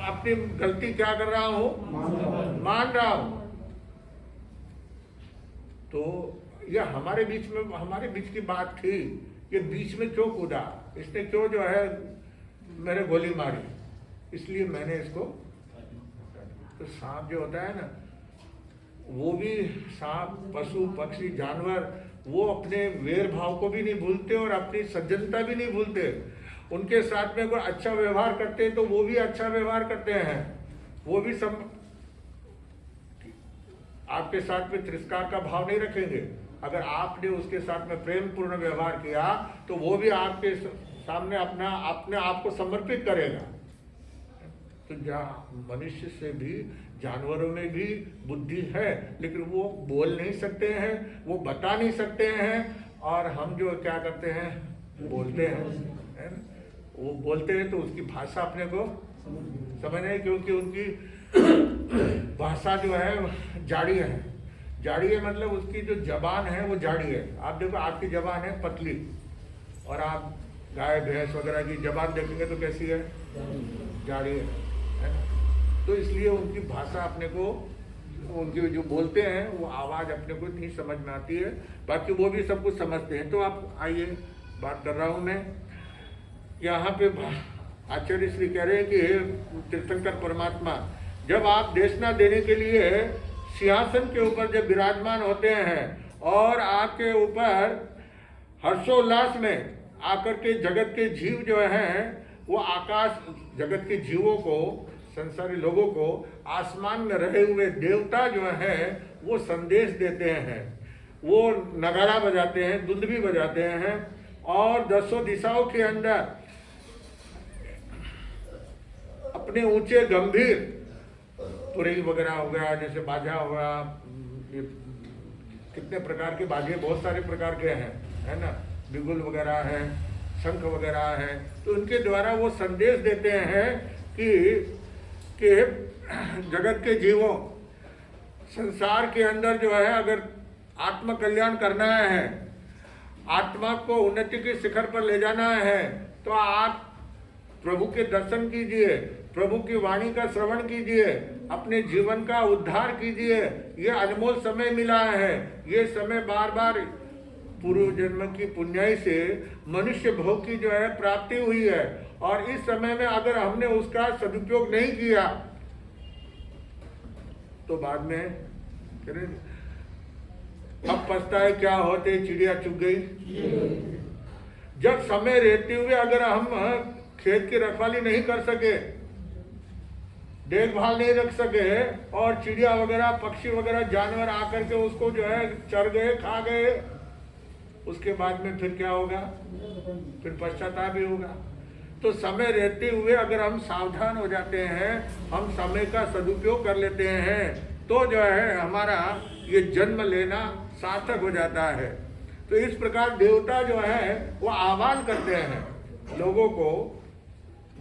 अपनी गलती क्या कर रहा हूँ, मान रहा हूँ। तो यह हमारे बीच की बात थी, ये बीच में क्यों कूदा, इसने क्यों जो है मेरे गोली मारी, इसलिए मैंने इसको। तो सांप जो होता है ना, वो भी सांप, पशु पक्षी जानवर, वो अपने वेर भाव को भी नहीं भूलते और अपनी सज्जनता भी नहीं भूलते। उनके साथ में कोई अच्छा व्यवहार करते हैं तो वो भी अच्छा व्यवहार करते हैं, वो भी सब आपके साथ में तिरस्कार का भाव नहीं रखेंगे। अगर आपने उसके साथ में प्रेम पूर्ण व्यवहार किया तो वो भी आपके सामने अपने आप को समर्पित करेगा। तो मनुष्य से भी, जानवरों में भी बुद्धि है, लेकिन वो बोल नहीं सकते हैं, वो बता नहीं सकते हैं, और हम जो क्या करते हैं, बोलते हैं, है ना? वो बोलते हैं तो उसकी भाषा अपने को समझ नहीं, क्योंकि उनकी भाषा जो है जाड़ी है। जाड़ी है मतलब उसकी जो जबान है वो जाड़ी है। आप देखो, आपकी जबान है पतली, और आप गाय भैंस वगैरह की जबान देखेंगे तो कैसी है, जाड़ी है ना? तो इसलिए उनकी भाषा अपने को, उनकी जो बोलते हैं वो आवाज़ अपने को नहीं समझ में आती है, बाकी वो भी सब कुछ समझते हैं। तो आप आइए, बात कर रहा हूँ मैं यहाँ पे। आचार्य श्री कह रहे हैं कि तीर्थंकर परमात्मा जब आप देशना देने के लिए सिंहासन के ऊपर जब विराजमान होते हैं और आपके ऊपर हर्षोल्लास में आकर के जगत के जीव जो हैं वो आकाश, जगत के जीवों को, संसारी लोगों को, आसमान में रहे हुए देवता जो है वो संदेश देते हैं, वो नगाड़ा बजाते हैं, दुंदुभी बजाते हैं, और दसों दिशाओं के अंदर अपने ऊंचे गंभीर तुरई वगैरह हो गया, जैसे बाजा हुआ, ये कितने प्रकार के बाजे, बहुत सारे प्रकार के हैं, है ना, बिगुल वगैरह है, शंख वगैरह है। तो उनके द्वारा वो संदेश देते हैं कि जगत के जीवों, संसार के अंदर जो है अगर आत्म कल्याण करना है, आत्मा को उन्नति के शिखर पर ले जाना है, तो आप प्रभु के दर्शन कीजिए, प्रभु की वाणी का श्रवण कीजिए, अपने जीवन का उद्धार कीजिए। ये अनमोल समय मिला है, ये समय बार बार पूर्व जन्म की पुण्याई से मनुष्य भोग की जो है प्राप्ति हुई है, और इस समय में अगर हमने उसका सदुपयोग नहीं किया तो बाद में अब पछताए क्या होते, चिड़िया चुग गई। जब समय रहते हुए अगर हम खेत की रखवाली नहीं कर सके, देखभाल नहीं रख सके, और चिड़िया वगैरह, पक्षी वगैरह, जानवर आकर के उसको जो है चर गए, खा गए, उसके बाद में फिर क्या होगा, फिर पश्चाताप भी होगा। तो समय रहते हुए अगर हम सावधान हो जाते हैं, हम समय का सदुपयोग कर लेते हैं, तो जो है हमारा ये जन्म लेना सार्थक हो जाता है। तो इस प्रकार देवता जो है वो आह्वान करते हैं लोगों को,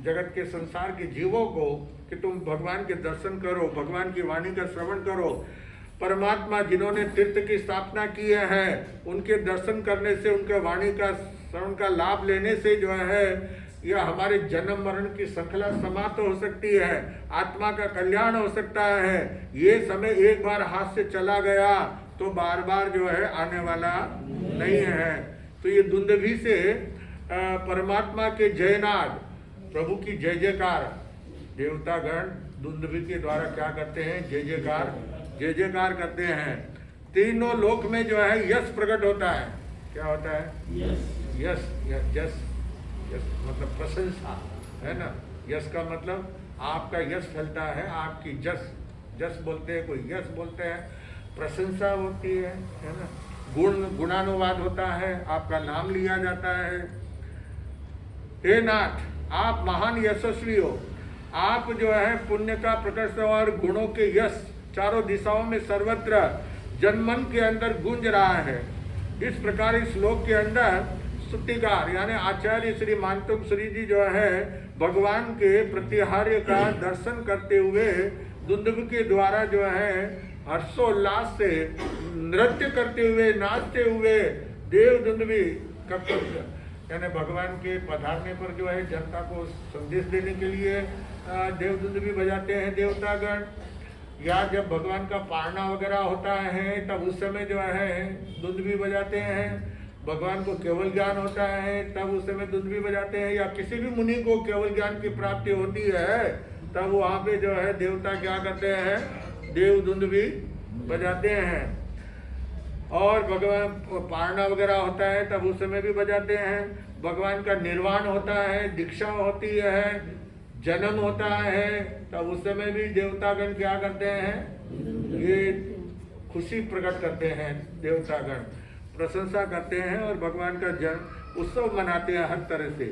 जगत के संसार के जीवों को, कि तुम भगवान के दर्शन करो, भगवान की वाणी का श्रवण करो। परमात्मा जिन्होंने तीर्थ की स्थापना की है, उनके दर्शन करने से, उनके वाणी का श्रवण का लाभ लेने से जो है यह हमारे जन्म मरण की श्रृंखला समाप्त हो सकती है, आत्मा का कल्याण हो सकता है। ये समय एक बार हाथ से चला गया तो बार बार जो है आने वाला नहीं है। तो ये दुंदुभी से परमात्मा के जयनाद, प्रभु की जय जयकार, देवतागण दुंदुभी के द्वारा क्या करते हैं, जय जयकार करते हैं। तीनों लोक में जो है यश प्रकट होता है। क्या होता है? यश। यश मतलब प्रशंसा, है ना। यश का मतलब आपका यश फैलता है, आपकी जस बोलते हैं, कोई यश बोलते हैं, प्रशंसा होती है ना। गुणानुवाद होता है, आपका नाम लिया जाता है, हे नाथ, आप महान यशस्वी हो, आप जो है पुण्य का प्रकट और गुणों के यश चारों दिशाओं में सर्वत्र जनमन के अंदर गूंज रहा है। इस प्रकार इस श्लोक के अंदर स्तुतिकार यानी आचार्य श्री मानतुंग श्री जी जो है भगवान के प्रत्याहार्य का दर्शन करते हुए दुंदुभ के द्वारा जो है हर्षोल्लास से नृत्य करते हुए नाचते हुए देव दुंदुभी यानी भगवान के पधारने पर जो है जनता को संदेश देने के लिए देव दुंदुभी बजाते हैं देवतागण, या जब भगवान का पारना वगैरह होता है तब उस समय जो है दुंदुभी बजाते हैं। भगवान को केवल ज्ञान होता है तब उस समय दुंदुभी बजाते हैं, या किसी भी मुनि को केवल ज्ञान की प्राप्ति होती है तब वहाँ पे जो है देवता क्या करते हैं, देव दुंदुभी बजाते हैं। और भगवान पारना वगैरह होता है तब उस समय भी बजाते हैं। भगवान का निर्वाण होता है, दीक्षा होती है, जन्म होता है तब उस समय भी देवतागण क्या करते हैं, ये खुशी प्रकट करते हैं, देवतागण प्रशंसा करते हैं और भगवान का जन्म उत्सव मनाते हैं हर तरह से।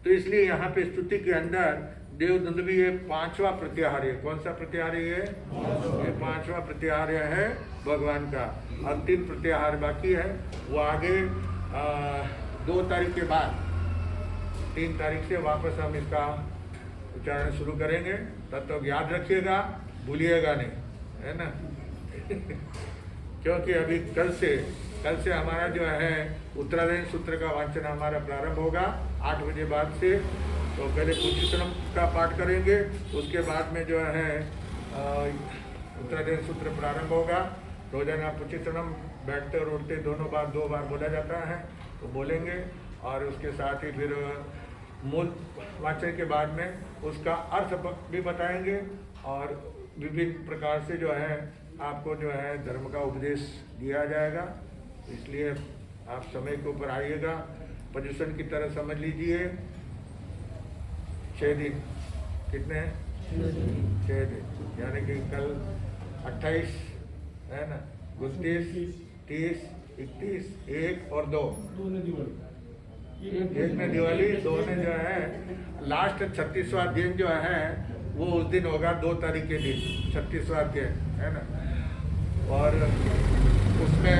तो इसलिए यहाँ पे स्तुति के अंदर देव दुंदुभी ये पांचवा प्रत्याहार्य, कौन सा प्रत्याहार्य है, ये पांचवा प्रत्याहार्य है भगवान का। अब 3 प्रत्याहार बाकी है, वो आगे 2 तारीख के बाद 3 तारीख से वापस हम इसका उच्चारण शुरू करेंगे। तब तक याद रखिएगा, भूलिएगा नहीं, है ना। क्योंकि अभी कल से हमारा जो है उत्तरायण सूत्र का वाचन हमारा प्रारंभ होगा 8 बजे बाद से। तो पहले पुच्छितनम का पाठ करेंगे, उसके बाद में जो है उत्तरायण सूत्र प्रारंभ होगा। रोजाना पुच्छितनम बैठते और उठते दोनों बार 2 बार बोला जाता है, तो बोलेंगे। और उसके साथ ही फिर मूल वाचन के बाद में उसका अर्थ भी बताएंगे और विभिन्न प्रकार से जो है आपको जो है धर्म का उपदेश दिया जाएगा। इसलिए आप समय के ऊपर आइएगा, पोजीशन की तरह समझ लीजिए। 6 दिन कितने हैं, 6 दिन, यानी कि कल 28 है ना, 29, 30, 31, 1 और 2, 1 में दिवाली, 2 में जो है लास्ट 36वां दिन जो है वो उस दिन होगा 2 तारीख के दिन 36वां दिन, है ना। और उसमें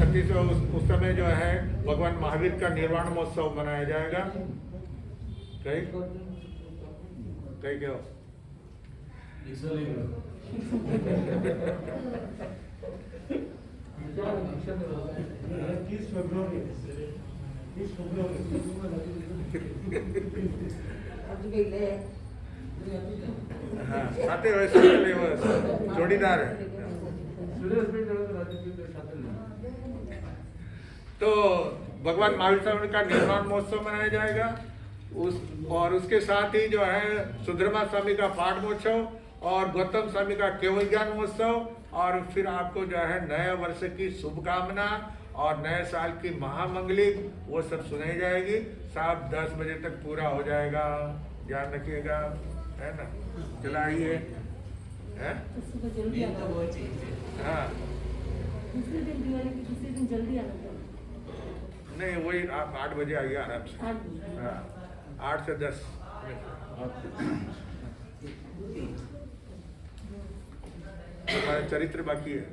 36वां उस समय जो है भगवान महावीर का निर्वाण महोत्सव मनाया जाएगा। कहीं क्यों हाँ, साथे जोड़ीदार है। तो भगवान महावीर स्वामी का निर्वाण महोत्सव मनाया जाएगा और उसके साथ ही जो है सुधर्मा स्वामी का पाठ महोत्सव और गौतम स्वामी का केवल ज्ञान महोत्सव। और फिर आपको जो है नए वर्ष की शुभकामना और नए साल की महामंगली वो सब सुनाई जाएगी। साहब 10 बजे तक पूरा हो जाएगा, ध्यान रखिएगा, है ना। चलाइए, है हाँ, नहीं वही आप 8 बजे आइए आराम से, हाँ 8 से 10 हमारा चरित्र बाकी है,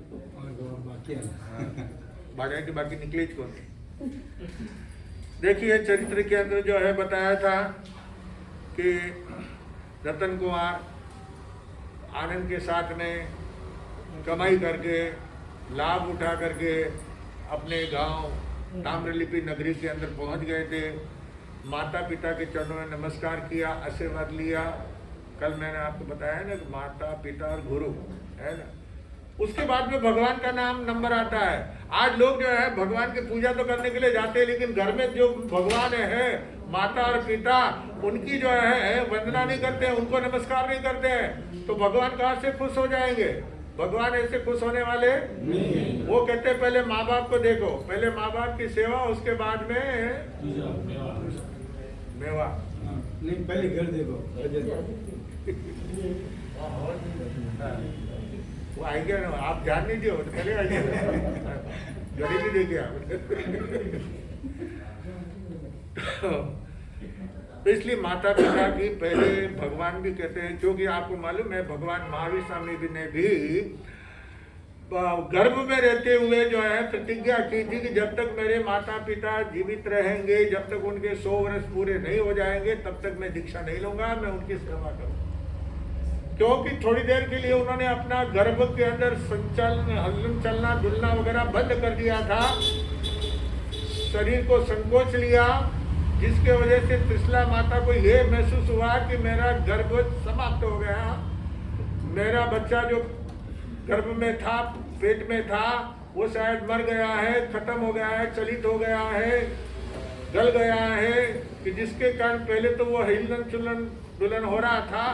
बाजार की बाकी निकले कौन। देखिए चरित्र के अंदर जो है बताया था कि रतन कुमार आनंद के साथ में कमाई करके लाभ उठा करके अपने गांव ताम्रलिपि नगरी के अंदर पहुंच गए थे। माता पिता के चरणों में नमस्कार किया, आशीर्वाद लिया। कल मैंने आपको बताया ना कि माता पिता और गुरु, है ना। उसके बाद में भगवान का नाम नंबर आता है। आज लोग जो है भगवान की पूजा तो करने के लिए जाते हैं, लेकिन घर में जो भगवान है माता और पिता उनकी जो है वंदना नहीं करते हैं, उनको नमस्कार नहीं करते हैं, तो भगवान कहाँ से खुश हो जाएंगे। भगवान ऐसे खुश होने वाले नहीं। वो कहते हैं पहले माँ बाप को देखो, पहले माँ बाप की सेवा, उसके बाद में मेवा, नहीं पहले घर देखो। वो आएंगे ना, आप ध्यान नहीं दियो तो पहले आइए, गरीबी देखिए आप। तो इसलिए माता पिता की पहले भगवान भी कहते हैं, क्योंकि आपको मालूम है भगवान महावीर स्वामी जी ने भी गर्भ में रहते हुए जो है प्रतिज्ञा की थी कि जब तक मेरे माता पिता जीवित रहेंगे, जब तक उनके 100 वर्ष पूरे नहीं हो जाएंगे, तब तक मैं दीक्षा नहीं लूंगा, मैं उनकी सेवा करूंगा। क्योंकि थोड़ी देर के लिए उन्होंने अपना गर्भ के अंदर संचालन, हलन चलना डुलना वगैरह बंद कर दिया था, शरीर को संकोच लिया, जिसके वजह से त्रिशला माता को यह महसूस हुआ कि मेरा गर्भ समाप्त हो गया, मेरा बच्चा जो गर्भ में था, पेट में था, वो शायद मर गया है, खत्म हो गया है, चलित हो गया है, गल गया है, कि जिसके कारण पहले तो वो हिलन चुलन दुल्हन हो रहा था,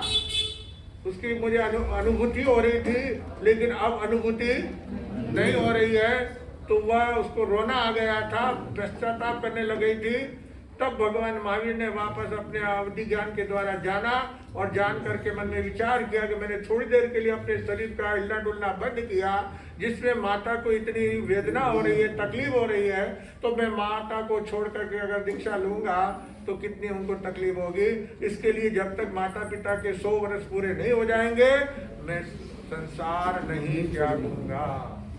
उसकी मुझे अनुभूति हो रही थी, लेकिन अब अनुभूति नहीं हो रही है, तो वह उसको रोना आ गया था, पश्चाताप करने लगी थी। तब भगवान महावीर ने वापस अपने अवधि ज्ञान के द्वारा जाना और जान करके मन में विचार किया कि मैंने थोड़ी देर के लिए अपने शरीर का हिलना डुलना बंद किया, जिसमें माता को इतनी वेदना हो रही है, तकलीफ हो रही है, तो मैं माता को छोड़ करके अगर दीक्षा लूंगा तो कितनी उनको तकलीफ होगी। इसके लिए जब तक माता पिता के 100 वर्ष पूरे नहीं हो जाएंगे, मैं संसार नहीं त्यागूंगा,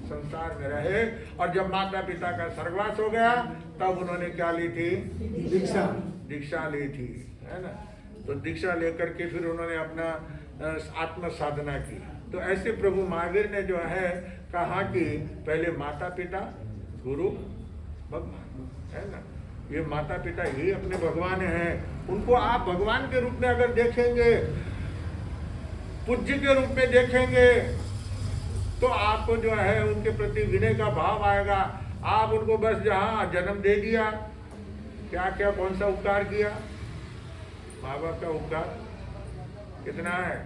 संसार में रहे। और जब माता पिता का स्वर्गवास हो गया तब उन्होंने क्या ली थी? दीक्षा ली थी, है ना। तो दीक्षा लेकर के फिर उन्होंने अपना आत्म साधना की। तो ऐसे प्रभु महावीर ने जो है कहा कि पहले माता पिता, गुरु, भगवान, है ना। ये माता पिता ही अपने भगवान हैं। उनको आप भगवान के रूप में अगर देखेंगे, पूज्य के रूप में देखेंगे, तो आपको जो है उनके प्रति विनय का भाव आएगा। आप उनको बस जहाँ जन्म दे दिया, क्या क्या कौन सा उपकार किया? माँ बाप का उपकार कितना है?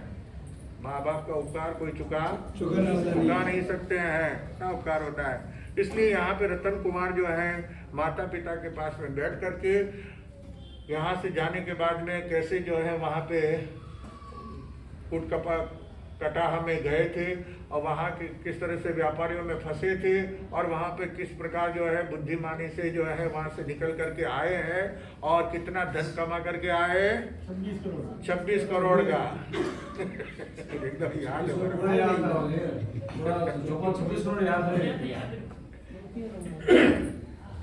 माँ बाप का उपकार कोई चुका नहीं सकते हैं, क्या उपकार होता है। इसलिए यहाँ पे रतन कुमार जो है माता पिता के पास में बैठ करके, यहाँ से जाने के बाद में कैसे जो है वहाँ पे कटाह में गए थे और वहाँ के किस तरह से व्यापारियों में फंसे थे और वहाँ पे किस प्रकार जो है बुद्धिमानी से जो है वहाँ से निकल करके आए हैं और कितना धन कमा करके आए, 26 करोड़ का। एकदम याद है,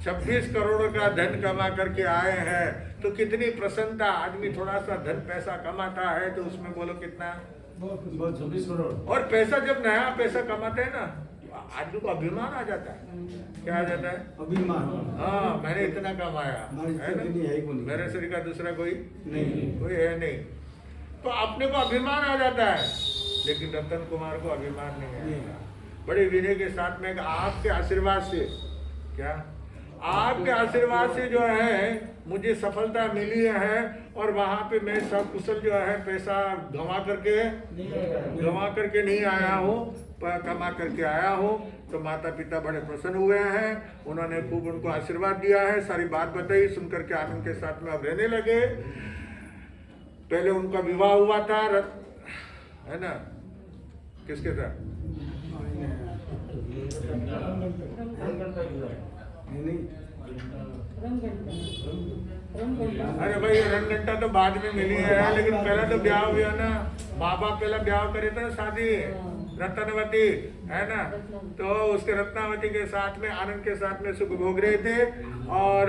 26 करोड़ का धन कमा करके आए हैं। तो कितनी प्रसन्नता। आदमी थोड़ा सा धन पैसा कमाता है तो उसमें बोलो कितना, 26 करोड़। और पैसा जब नया पैसा कमाते हैं ना, आदमी को अभिमान आ जाता है। क्या आ जाता है? अभिमान। हाँ, मैंने इतना कमाया है ना, मेरे शरीर का दूसरा कोई है नहीं, तो अपने को अभिमान आ जाता है। लेकिन रतन कुमार को अभिमान नहीं है। बड़े विनय के साथ में आपके आशीर्वाद से, क्या आपके आशीर्वाद से जो है मुझे सफलता मिली है और वहाँ पे मैं सब कुशल जो है पैसा गंवा करके नहीं आया हूँ, कमा करके आया हूँ। तो माता पिता बड़े प्रसन्न हुए हैं, उन्होंने खूब उनको आशीर्वाद दिया है, सारी बात बताई, सुन करके आनंद के साथ में अब रहने लगे। पहले उनका विवाह हुआ था, है ना, किसके साथ? अरे भाई रंगघंटा तो बाद में मिली है, लेकिन पहले तो ब्याह हुआ ना, माँ बाप पहले ब्याह करे थे, शादी रत्नवती, है ना। तो उसके रत्नावती के साथ में आनंद के साथ में सुख भोग रहे थे। और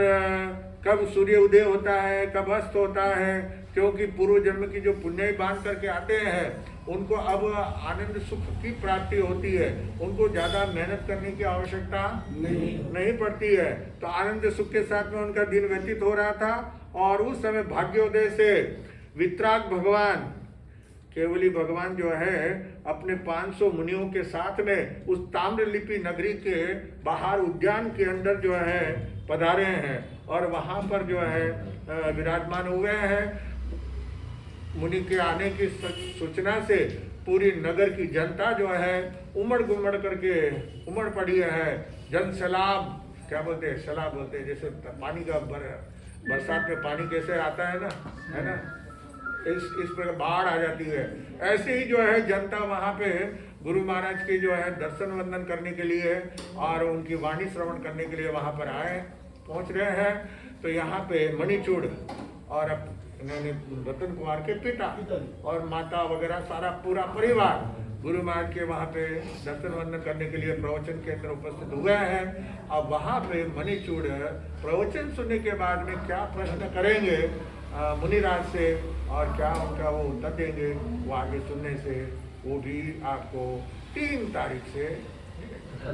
कब सूर्य उदय होता है, कब अस्त होता है, क्योंकि पूर्व जन्म की जो पुण्य बांध करके आते हैं उनको अब आनंद सुख की प्राप्ति होती है, उनको ज्यादा मेहनत करने की आवश्यकता नहीं पड़ती है। तो आनंद सुख के साथ में उनका दिन व्यतीत हो रहा था। और उस समय भाग्योदय से वितराग भगवान, केवली भगवान जो है अपने 500 मुनियों के साथ में उस ताम्रलिपि नगरी के बाहर उद्यान के अंदर जो है पधारे हैं और वहाँ पर जो है विराजमान हुए हैं। मुनि के आने की सूचना से पूरी नगर की जनता जो है उमड़ करके उमड़ पड़ी है। जन सैलाब, क्या बोलते हैं, सैलाब बोलते हैं, जैसे पानी का बरसात में पानी कैसे आता है ना, इस प्रकार बाढ़ आ जाती है। ऐसे ही जो है जनता वहाँ पे गुरु महाराज के जो है दर्शन वंदन करने के लिए और उनकी वाणी श्रवण करने के लिए वहाँ पर पहुँच रहे हैं। तो यहाँ पे मणिचूड़ और इन्होंने रतन कुमार के पिता और माता वगैरह सारा पूरा परिवार गुरु महाराज के वहाँ पे दर्शन वंदन करने के लिए प्रवचन के अंदर उपस्थित हुए हैं। अब वहाँ पे मणिचूड़ प्रवचन सुनने के बाद में क्या प्रश्न करेंगे मुनिराज से और क्या उनका वो उत्तर देंगे, वो आगे सुनने से वो भी आपको 3 तारीख से हाँ?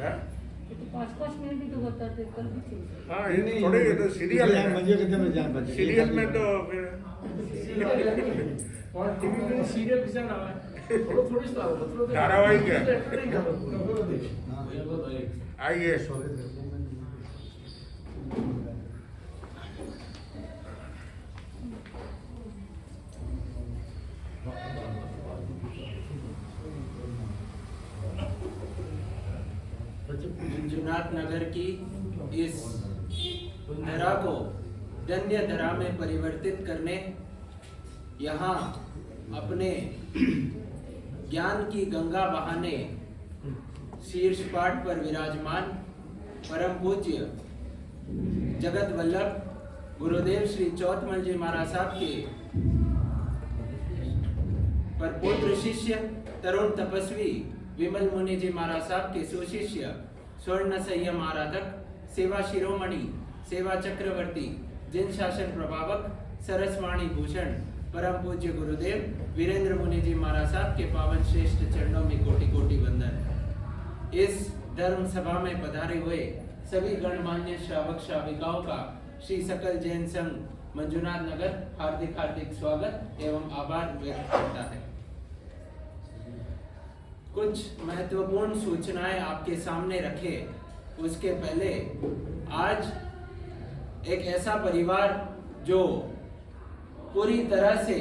हाँ? 5-5 मिनट भी तो बताते कल भी थे। हाँ, ये थोड़े ये तो सीरियल है। सीरियल में तो फिर और टीवी में सीरियल किसा ना है थोड़ी सा धारावाहिक है। आइए मंजुनाथ नगर की इस धरा को धन्य धरा में परिवर्तित करने यहाँ अपने ज्ञान की गंगा बहाने शीर्ष पाठ पर विराजमान परम पूज्य जगत वल्लभ गुरुदेव श्री चौथमल जी महाराज साहब के परपोत्र शिष्य तरुण तपस्वी विमल मुनि जी महाराज साहब के सुशिष्य स्वर्ण संयम आराधक सेवा शिरोमणि सेवा चक्रवर्ती जिन शासन प्रभावक सरसवाणी भूषण परम पूज्य गुरुदेव वीरेंद्र मुनि जी महाराज साहब के पावन श्रेष्ठ चरणों में कोटि कोटि वंदन। इस धर्म सभा में पधारे हुए सभी गणमान्य श्रावक श्राविकाओं का श्री सकल जैन संघ मंजुनाथ नगर हार्दिक हार्दिक स्वागत एवं आभार व्यक्त करता है। कुछ महत्वपूर्ण सूचनाएं आपके सामने रखे उसके पहले आज एक ऐसा परिवार जो पूरी तरह से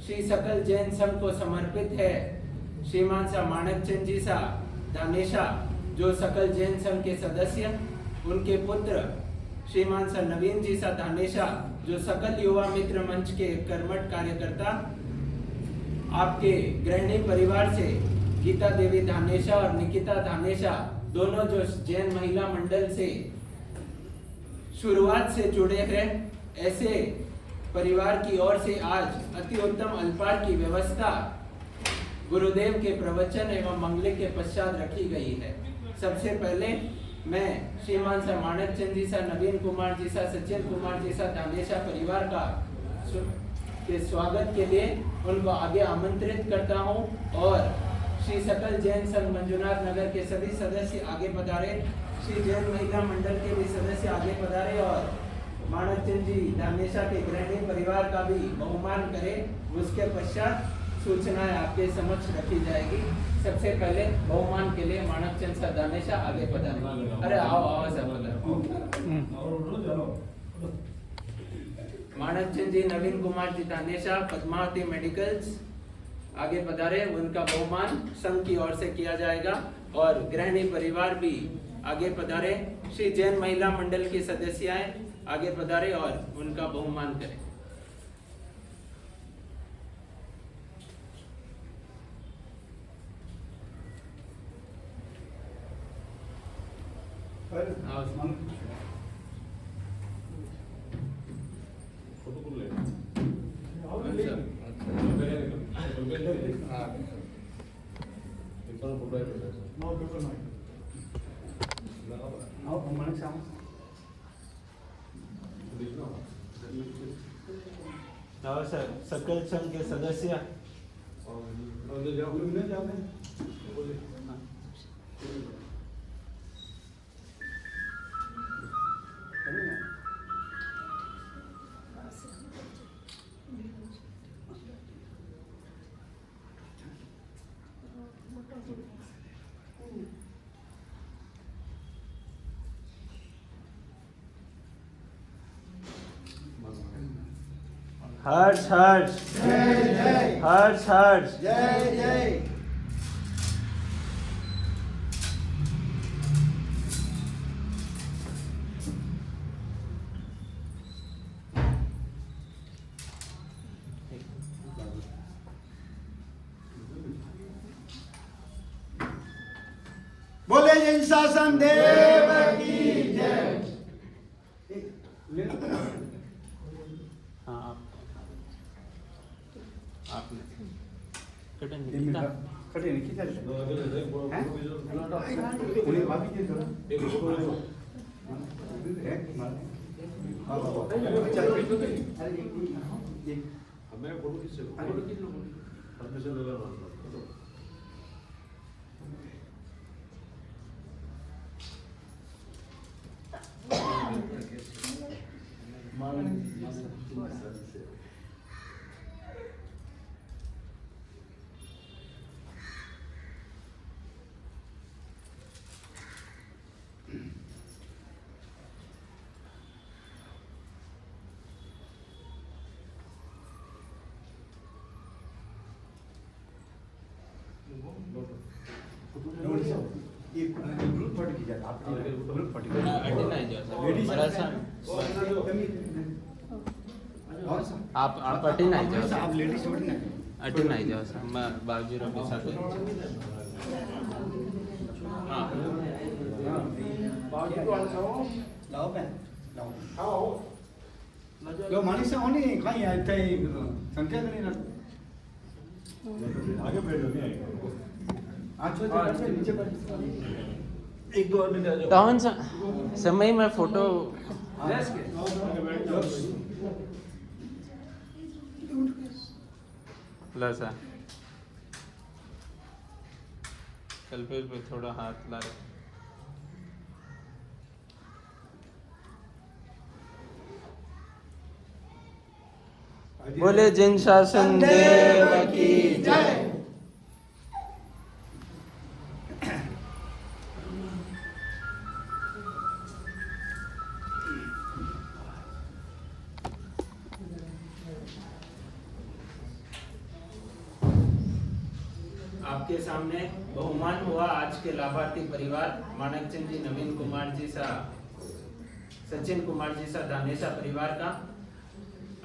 श्री सकल जैन संघ को समर्पित है, श्रीमान सा माणक चंद जी सा दानेशा जो सकल जैन संघ के सदस्य, उनके पुत्र श्रीमान सा नवीन जी सा दानेशा जो सकल युवा मित्र मंच के कर्मठ कार्यकर्ता, आपके गृहिणी परिवार से गीता देवी धानेशा और निकिता धानेशा दोनों जो जैन महिला मंडल से शुरुआत से जुड़े हैं, ऐसे परिवार की ओर से आज अति उत्तम अल्पार की व्यवस्था गुरुदेव के प्रवचन एवं मंगले के पश्चात रखी गई है। सबसे पहले मैं श्रीमान सा माणक चंद जी सा नवीन कुमार जी सा सचिन कुमार जी सा धानेशा परिवार का के स्वागत के लिए उनको आगे आमंत्रित करता हूं और श्री सकल जैन संघ मंजुनाथ नगर के सभी सदस्य आगे पधारे, श्री जैन महिला मंडल के भी सदस्य आगे पधारे और माणक चंद जी धानेशा के गृहिणी परिवार का भी बहुमान करें। उसके पश्चात सूचनाएं आपके समक्ष रखी जाएगी। सबसे पहले बहुमान के लिए माणक चंद सा धानेशा आगे पधारे। अरे आओ आओ सब माणक चंद जी नवीन कुमार जी धानेशा पद्मावती मेडिकल्स आगे पधारे, उनका बहुमान संघ की ओर से किया जाएगा और गृहिणी परिवार भी आगे पधारे। श्री जैन महिला मंडल की सदस्याएं आगे पधारे और उनका बहुमान करें। सकल संघ के सदस्य हर्ष हर्ष हर्ष हर्ष जय जय। बोले जैन शासन देव की जय। हाँ आपने कटन निकिता खड़े नहीं किधर हैं? उन्हें वापस दे दो। हमें फोटो किससे फोटो किस लोगों ने परमिशन लेना एक ग्रुप फोटो की जाता आप ग्रुप फोटो अटेंड नहीं जाओ सर आप अटेंड नहीं जाओ आप लेडीज छोड़ ना अटेंड नहीं जाओ सर मैं बाबूजी के साथ हाँ बाजू को आंसर लाओ बहन लाओ जो मानिस होनी कहीं आते ही संख्या नहीं ना आगे बैठो नहीं आएगा आज जो नीचे पर एक दो और मिनट आ जाओ कौन सा समय में फोटो ला सा सेल्फी पे थोड़ा हाथ ला बोले जिन शासन देव की जय। आपके सामने बहुमान हुआ आज के लाभार्थी परिवार मानकचंद जी, नवीन कुमार जी सा, सचिन कुमार जी सा, दानेशा परिवार का।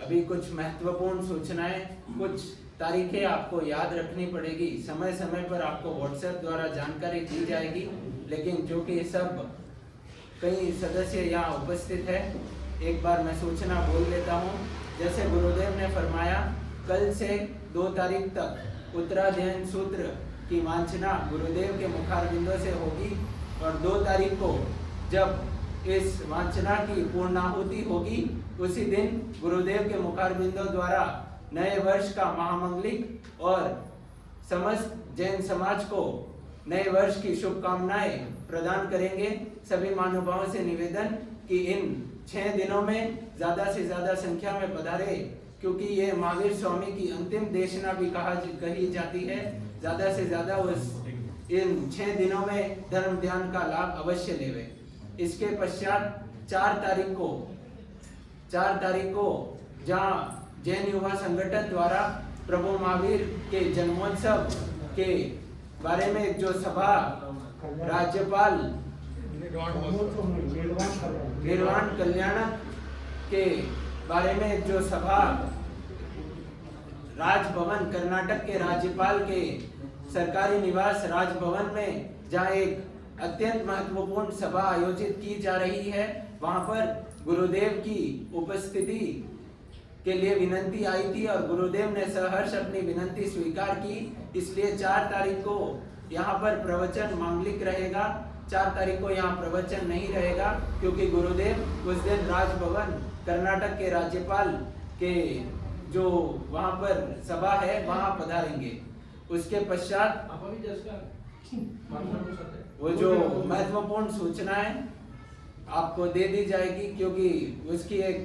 अभी कुछ महत्वपूर्ण सूचनाएं, कुछ तारीखें आपको याद रखनी पड़ेगी। समय समय पर आपको व्हाट्सएप द्वारा जानकारी दी जाएगी, लेकिन जो कि सब कई सदस्य यहाँ उपस्थित है, एक बार मैं सूचना बोल लेता हूँ। जैसे गुरुदेव ने फरमाया, कल से 2 तारीख तक उत्तराध्ययन सूत्र की वांछना गुरुदेव के मुखारबिंदों से होगी और 2 तारीख को जब इस वांछना की पूर्णाहुति होगी, उसी दिन गुरुदेव के मुखारबिंदों द्वारा नए वर्ष का महामंगलिक और समस्त जैन समाज को नए वर्ष की शुभकामनाएं प्रदान करेंगे। सभी महानुभावों से निवेदन कि इन 6 दिनों में ज्यादा से ज्यादा संख्या में पधारे, क्योंकि ये महावीर स्वामी की अंतिम देशना भी कही जाती है। ज्यादा से ज्यादा उस इन 6 दिनों में धर्म ध्यान का लाभ अवश्य लेवे। इसके पश्चात 4 तारीख को जहाँ जैन युवा संगठन द्वारा प्रभु महावीर के जन्मोत्सव के बारे में जो सभा राज्यपाल निर्वाण कल्याणक के बारे में जो सभा राजभवन, कर्नाटक के राज्यपाल के सरकारी निवास राजभवन में जहाँ एक अत्यंत महत्वपूर्ण सभा आयोजित की जा रही है, वहां पर गुरुदेव की उपस्थिति के लिए विनंती आई थी और गुरुदेव ने सहर्ष अपनी विनंती स्वीकार की। इसलिए 4 तारीख को यहाँ पर प्रवचन मांगलिक रहेगा। 4 तारीख को यहाँ प्रवचन नहीं रहेगा, क्योंकि गुरुदेव उस दिन राजभवन कर्नाटक के राज्यपाल के जो वहाँ पर सभा है वहाँ पधारेंगे। उसके पश्चात वो जो महत्वपूर्ण सूचनाएं आपको दे दी जाएगी, क्योंकि उसकी एक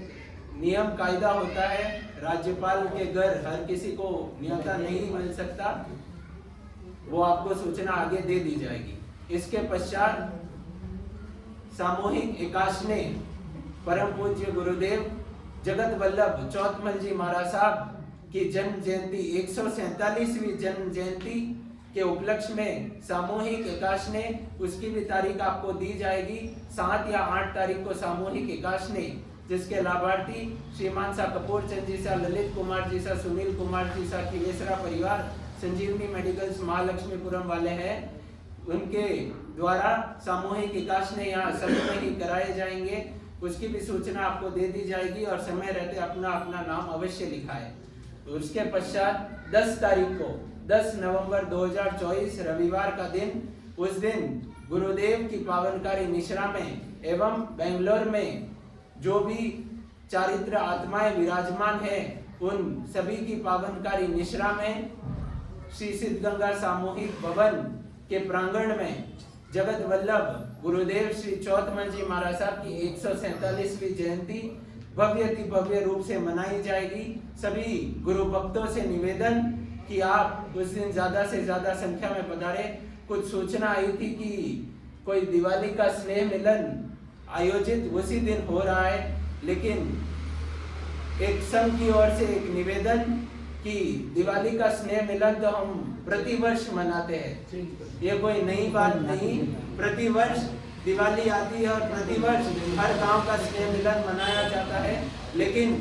नियम कायदा होता है। राज्यपाल के घर हर किसी को न्योता नहीं मिल सकता, वो आपको सूचना आगे दे दी जाएगी। इसके पश्चात सामूहिक एकाशने परम पूज्य गुरुदेव जगत वल्लभ चौथमल जी महाराज साहब की जन्म जयंती 147वीं जन्म जयंती के उपलक्ष्य में सामूहिक एकाशने, उसकी भी तारीख आपको दी जाएगी। 7 या 8 तारीख को सामूहिक एकाशने, जिसके लाभार्थी श्रीमान सा कपूर चंद जी सा, ललित कुमार जी सा, सुनील कुमार जी सा, खिलेसरा परिवार, संजीवनी मेडिकल्स महालक्ष्मीपुरम वाले हैं। उनके द्वारा सामूहिक एकाशने यहाँ सभी में ही कराए जाएंगे, उसकी भी सूचना आपको दे दी जाएगी और समय रहते अपना अपना नाम अवश्य लिखाए। उसके पश्चात 10 तारीख को 10 नवंबर 2024 रविवार का दिन, उस दिन गुरुदेव की पावनकारी निश्रा में एवं बेंगलोर में जो भी चारित्र आत्माएं विराजमान है उन सभी की पावनकारी निश्रा में श्री सिद्धगंगा सामूहिक भवन के प्रांगण में जगत वल्लभ गुरुदेव श्री चौथमल जी महाराज साहब की 147वीं जयंती भव्य रूप से मनाई जाएगी। सभी गुरु भक्तों से निवेदन कि आप उस दिन ज्यादा से ज्यादा संख्या में पधारे। कुछ सूचना आई थी कि कोई दिवाली का स्नेह मिलन आयोजित उसी दिन हो रहा है, लेकिन एक संघ की ओर से एक निवेदन कि दिवाली का स्नेह मिलन तो हम प्रतिवर्ष मनाते हैं, ये कोई नई बात नहीं। प्रतिवर्ष दिवाली आती है और प्रतिवर्ष हर गांव का स्नेह मिलन मनाया जाता है, लेकिन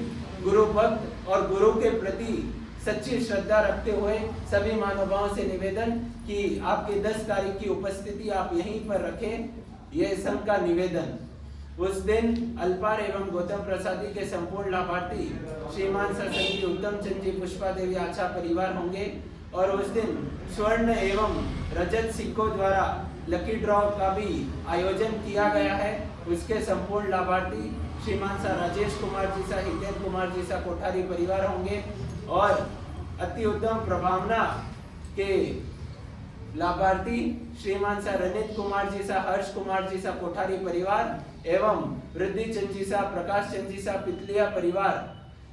गुरु भक्त और गुरु के प्रति सच्ची श्रद्धा रखते हुए सभी महानुभावों से निवेदन कि आपकी 10 तारीख की उपस्थिति आप यहीं पर रखें, यह संघ का निवेदन। उस दिन अल्पार एवं गौतम प्रसादी के संपूर्ण लाभार्थी श्रीमान सत्संगी उत्तम चंद जी पुष्पा देवी आचा परिवार होंगे और उस दिन स्वर्ण एवं रजत सिक्कों द्वारा लकी ड्रॉ का भी आयोजन किया गया है। उसके संपूर्ण लाभार्थी श्रीमान सा राजेश कुमार जी सा, हितेन कुमार जी सा कोठारी परिवार होंगे और अति उत्तम प्रभावना के लाभार्थी श्रीमान सा रनित कुमार जी सा, हर्ष कुमार जी सा कोठारी परिवार एवं वृद्धि चंद जी सा, प्रकाश चंद जी सा पितलिया परिवार,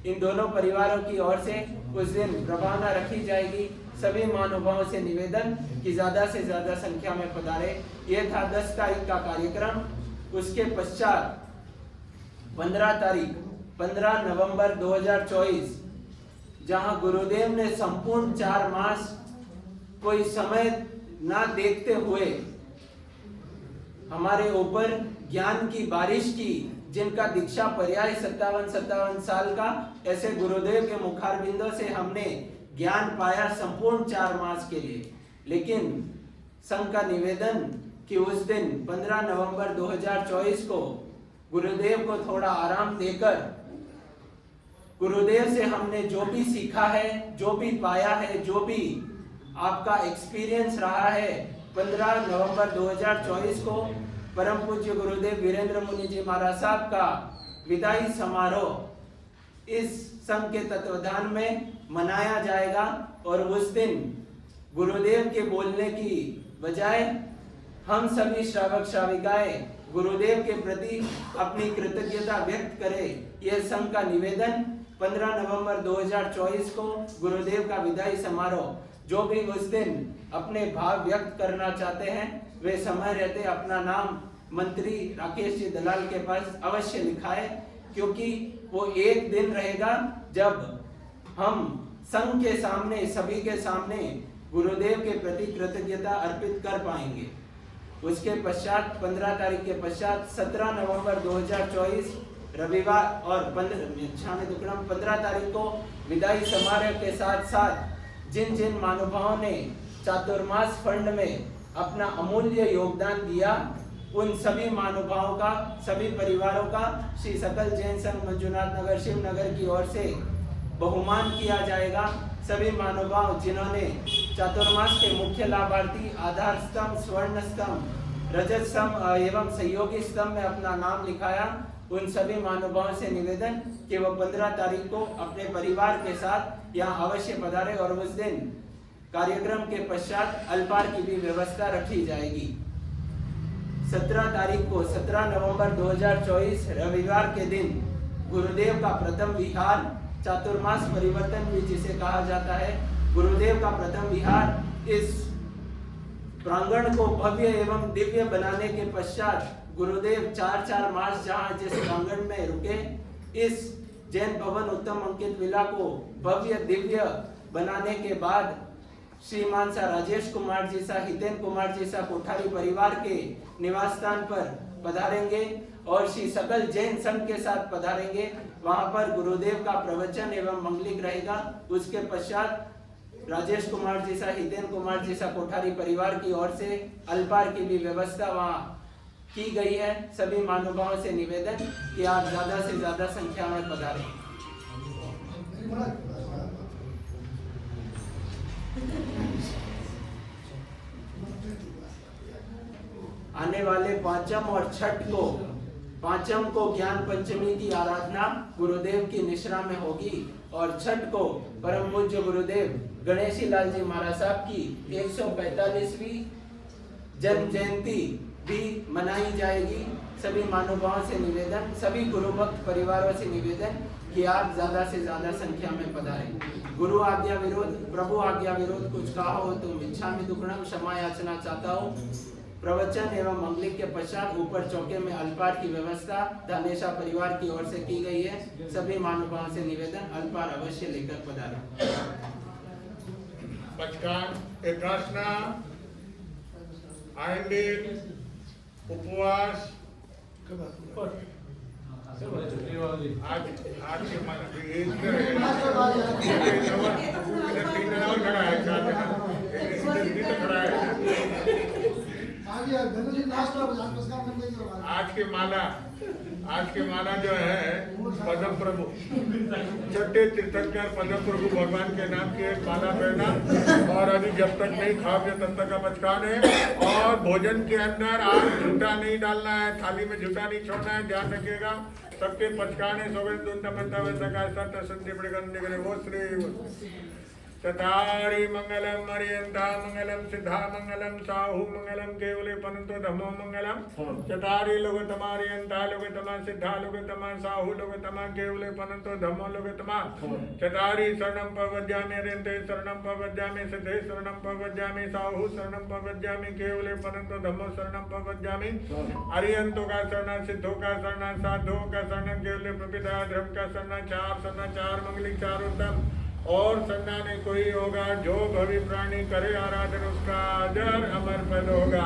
इन दोनों परिवारों की ओर से उस दिन प्रभावना रखी जाएगी। सभी महानुभावों से निवेदन कि ज्यादा से ज्यादा संख्या में पधारे। ये था 10 तारीख का कार्यक्रम। उसके पश्चात 15 नवंबर 2024 जहां गुरुदेव ने संपूर्ण 4 मास कोई समय ना देखते हुए हमारे ऊपर ज्ञान की बारिश की, जिनका दीक्षा पर्याय 57 साल का, ऐसे गुरुदेव के मुखारबिंदों से हमने ज्ञान पाया संपूर्ण 4 मास के लिए। लेकिन संघ का निवेदन कि उस दिन 15 नवंबर 2024 को गुरुदेव को थोड़ा आराम देकर गुरुदेव से हमने जो भी सीखा है, जो भी पाया है, जो भी आपका एक्सपीरियंस रहा है, 15 नवंबर 2024 को परम पूज्य गुरुदेव वीरेंद्र मुनि जी महाराज साहब का विदाई समारोह इस संघ के तत्वाधान में मनाया जाएगा। और उस दिन गुरुदेव के बोलने की बजाय हम सभी श्रावक श्राविकाएं गुरुदेव के प्रति अपनी कृतज्ञता व्यक्त करें, यह संघ का निवेदन। 15 नवंबर 2024 को गुरुदेव का विदाई समारोह, जो भी उस दिन अपने भाव व्यक्त करना चाहते हैं वे समय रहते अपना नाम मंत्री राकेश जी दलाल के पास अवश्य लिखाए, क्योंकि वो एक दिन रहेगा जब हम संघ के सामने, सभी के सामने गुरुदेव के प्रति कृतज्ञता अर्पित कर पाएंगे। उसके पश्चात 15 तारीख के पश्चात 17 नवंबर 2024 रविवार और 15 तारीख को विदाई समारोह के साथ साथ जिन जिन महानुभावों ने चातुर्मास फंड में अपना अमूल्य योगदान दिया, उन सभी महानुभावों का, सभी परिवारों का श्री सकल जैन संघ मंजुनाथ नगर शिवनगर की ओर से बहुमान किया जाएगा। सभी महानुभाव जिन्होंने चातुर्मास के मुख्य लाभार्थी आधार स्तंभ, स्वर्ण स्तंभ, रजत स्तंभ एवं सहयोगी स्तंभ में अपना नाम लिखाया, उन सभी महानुभावों से निवेदन कि वो 15 तारीख को अपने परिवार के साथ यहाँ अवश्य पधारे और उस दिन कार्यक्रम के पश्चात अल्पार की भी व्यवस्था रखी जाएगी। 17 तारीख को 17 नवंबर 2024 रविवार के दिन गुरुदेव का प्रथम विहार, चातुर्मास परिवर्तन भी जिसे कहा जाता है, गुरुदेव का प्रथम विहार, इस प्रांगण को भव्य एवं दिव्य बनाने के पश्चात गुरुदेव 4 मास जहां जिस प्रांगण में रुके, इस जैन भवन उत्तम अंकित विला को भव्य दिव्य बनाने के बाद श्रीमान सा राजेश कुमार जी सा, हितेन कुमार जी सा कोठारी परिवार के निवास स्थान पर पधारेंगे और श्री सकल जैन संघ के साथ पधारेंगे। वहां पर गुरुदेव का प्रवचन एवं मंगलिक रहेगा। उसके पश्चात राजेश कुमार जैसा, हितेन कुमार जैसा कोठारी परिवार की ओर से अल्पार की भी व्यवस्था वहाँ की गई है। सभी महानुभावों से निवेदन कि आप ज्यादा से ज्यादा संख्या में पधारें। आने वाले पांचम और छठ को, पांचम को ज्ञान पंचमी की आराधना गुरुदेव की निश्रा में होगी और छठ को परम पूज्य गुरुदेव गणेशी लाल जी महाराज साहब की 145वीं जन्म जयंती भी मनाई जाएगी। सभी महानुभावों से निवेदन, सभी गुरु भक्त परिवारों से निवेदन कि आप ज्यादा से ज्यादा संख्या में पधारें। गुरु आज्ञा विरोध, प्रभु आज्ञा विरोध कुछ कहा हो तो मिच्छामि दुक्कडम, क्षमा याचना चाहता हूँ। प्रवचन एवं मंगलिक के पश्चात ऊपर चौके में अल्पार की व्यवस्था धानेशा परिवार की ओर से की गई है। सभी महानुभावों से निवेदन, अल्पार अवश्य लेकर पधारें। पचकान एकादशना आएंगे उपवास आज के खड़ा है आज के माला जो है पदम प्रभु, छठे तीर्थंकर पदम प्रभु भगवान के नाम की एक माला पहना और अभी जब तक नहीं खाओगे तब तक का बचकान है। और भोजन के अंदर आज झूठा नहीं डालना है, थाली में झूठा नहीं छोड़ना है, ध्यान रखिएगा। सबके पचकान है सोगन दून तमंता वैसा का संधि पड़े वो श्री चतारी मंगलम मरियंता मंगलम सिद्धा मंगलम साहु मंगलम केवले पनंतो धमो मंगलम चतारी लोग तमारियंता लोग तमा सिद्धा लोग तमा साहु लोग तमा केवले पनंतो धमो लोग तमा चतारी शरणम पवज्यामि रेंते शरणम पवज्यामि सिद्धे शरणम पवज्यामि साहु शरणम पवज्यामि केवले पनंतो धमो शरणम पवज्यामि अरियंतो का शरण, सिद्धों का शरण, साधुओं का शरण, केवले प्रपिता धर्म का शरण, चार मंगलिक चार उत्तम और संज्ञा ने कोई होगा जो भवि प्राणी करे आराधन उसका अजर अमर पद होगा।